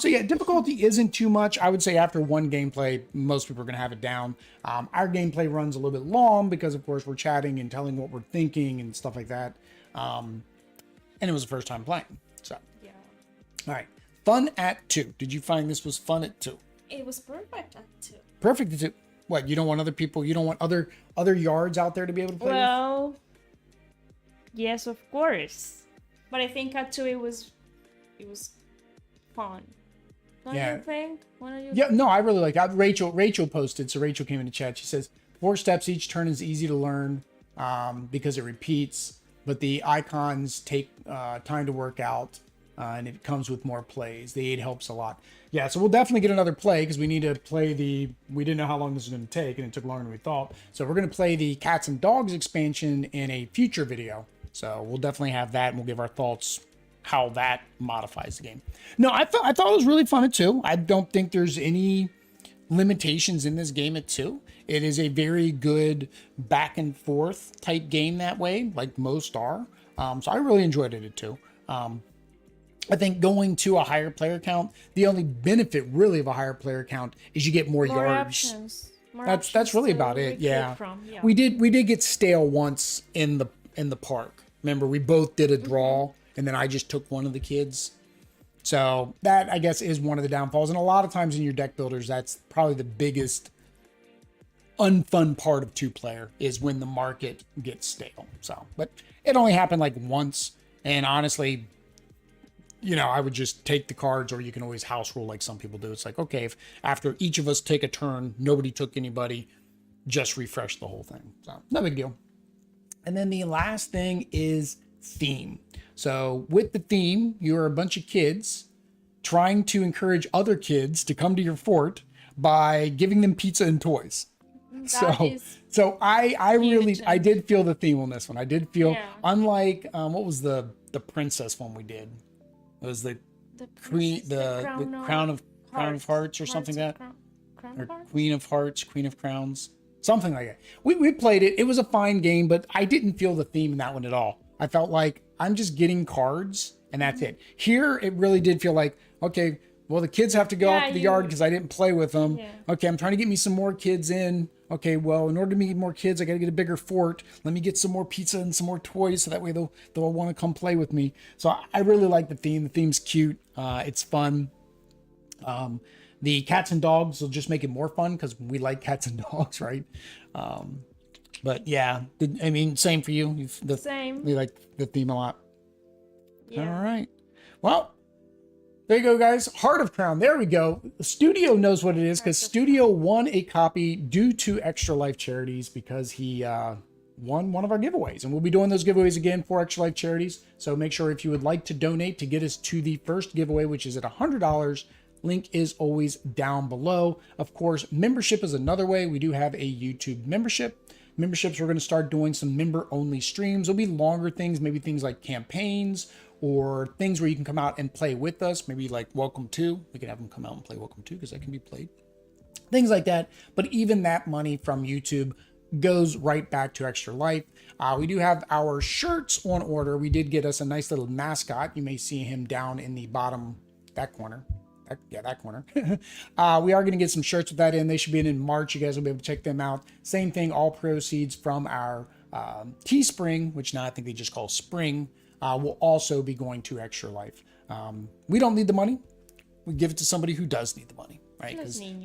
So yeah, difficulty isn't too much. I would say after one gameplay, most people are going to have it down. Our gameplay runs a little bit long because, of course, we're chatting and telling what we're thinking and stuff like that. And it was the first time playing. So, Yeah. all right. Fun at 2. Did you find this was fun at 2? It was perfect at 2. Perfect at 2. What, you don't want other people, you don't want other yards out there to be able to play with? Well, yes, of course. But I think at 2 it was fun. Don't Yeah. you think? Yeah, no, I really like that. Rachel posted, so Rachel came into chat. She says 4 steps each turn is easy to learn because it repeats, but the icons take time to work out, and it comes with more plays. The aid helps a lot. Yeah, so we'll definitely get another play because we need to play we didn't know how long this was going to take, and it took longer than we thought. So we're going to play the Cats and Dogs expansion in a future video. So we'll definitely have that, and we'll give our thoughts how that modifies the game. No, I thought it was really fun at 2. I don't think there's any limitations in this game at 2. It is a very good back and forth type game that way, like most are. So I really enjoyed it at 2. I think going to a higher player count, the only benefit really of a higher player count is you get more yards. Options. That's really about it. Yeah. Yeah. We did get stale once in the park. Remember, we both did a draw, and then I just took one of the kids. So that, I guess, is one of the downfalls. And a lot of times in your deck builders, that's probably the biggest unfun part of 2-player is when the market gets stale. So, but it only happened like once. And honestly, I would just take the cards, or you can always house rule like some people do. It's like, okay, if after each of us take a turn, nobody took anybody, just refresh the whole thing. So no big deal. And then the last thing is theme. So with the theme, you're a bunch of kids trying to encourage other kids to come to your fort by giving them pizza and toys. So I did feel the theme on this one. I did feel, unlike what was the princess one we did? It was the crown of hearts or something like that, or Queen of Hearts, Queen of Crowns, something like that. We played it. It was a fine game, but I didn't feel the theme in that one at all. I felt like I'm just getting cards and that's it. Here, it really did feel like, okay, well, the kids have to go off to the yard because I didn't play with them. Yeah. Okay, I'm trying to get me some more kids in. Okay, well, in order to get more kids, I got to get a bigger fort. Let me get some more pizza and some more toys so that way they'll want to come play with me. So I really like the theme. The theme's cute. It's fun. The cats and dogs will just make it more fun because we like cats and dogs, right? But yeah, same for you. Same. You like the theme a lot. Yeah. All right. Well, there you go, guys. Heart of Crown. There we go. The studio knows what it is because Studio won a copy due to Extra Life Charities because he won one of our giveaways. And we'll be doing those giveaways again for Extra Life Charities. So make sure if you would like to donate to get us to the first giveaway, which is at $100, link is always down below. Of course, membership is another way. We do have a YouTube membership. Memberships, we're going to start doing some member-only streams. There'll be longer things, maybe things like campaigns or things where you can come out and play with us. Maybe like Welcome To. We could have them come out and play Welcome To because that can be played. Things like that. But even that money from YouTube goes right back to Extra Life. We do have our shirts on order. We did get us a nice little mascot. You may see him down in the bottom, that corner. That corner. We are going to get some shirts with that in. They should be in March. You guys will be able to check them out. Same thing, all proceeds from our Teespring, which now I think they just call Spring, will also be going to Extra Life. We don't need the money. We give it to somebody who does need the money, right?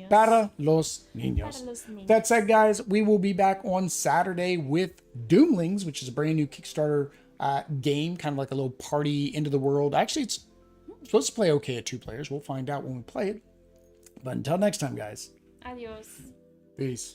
Para los niños. That said, guys, we will be back on Saturday with Doomlings, which is a brand new Kickstarter game, kind of like a little party into the world. Actually, it's supposed to play okay at 2 players. We'll find out when we play it. But until next time, guys. Adios. Peace.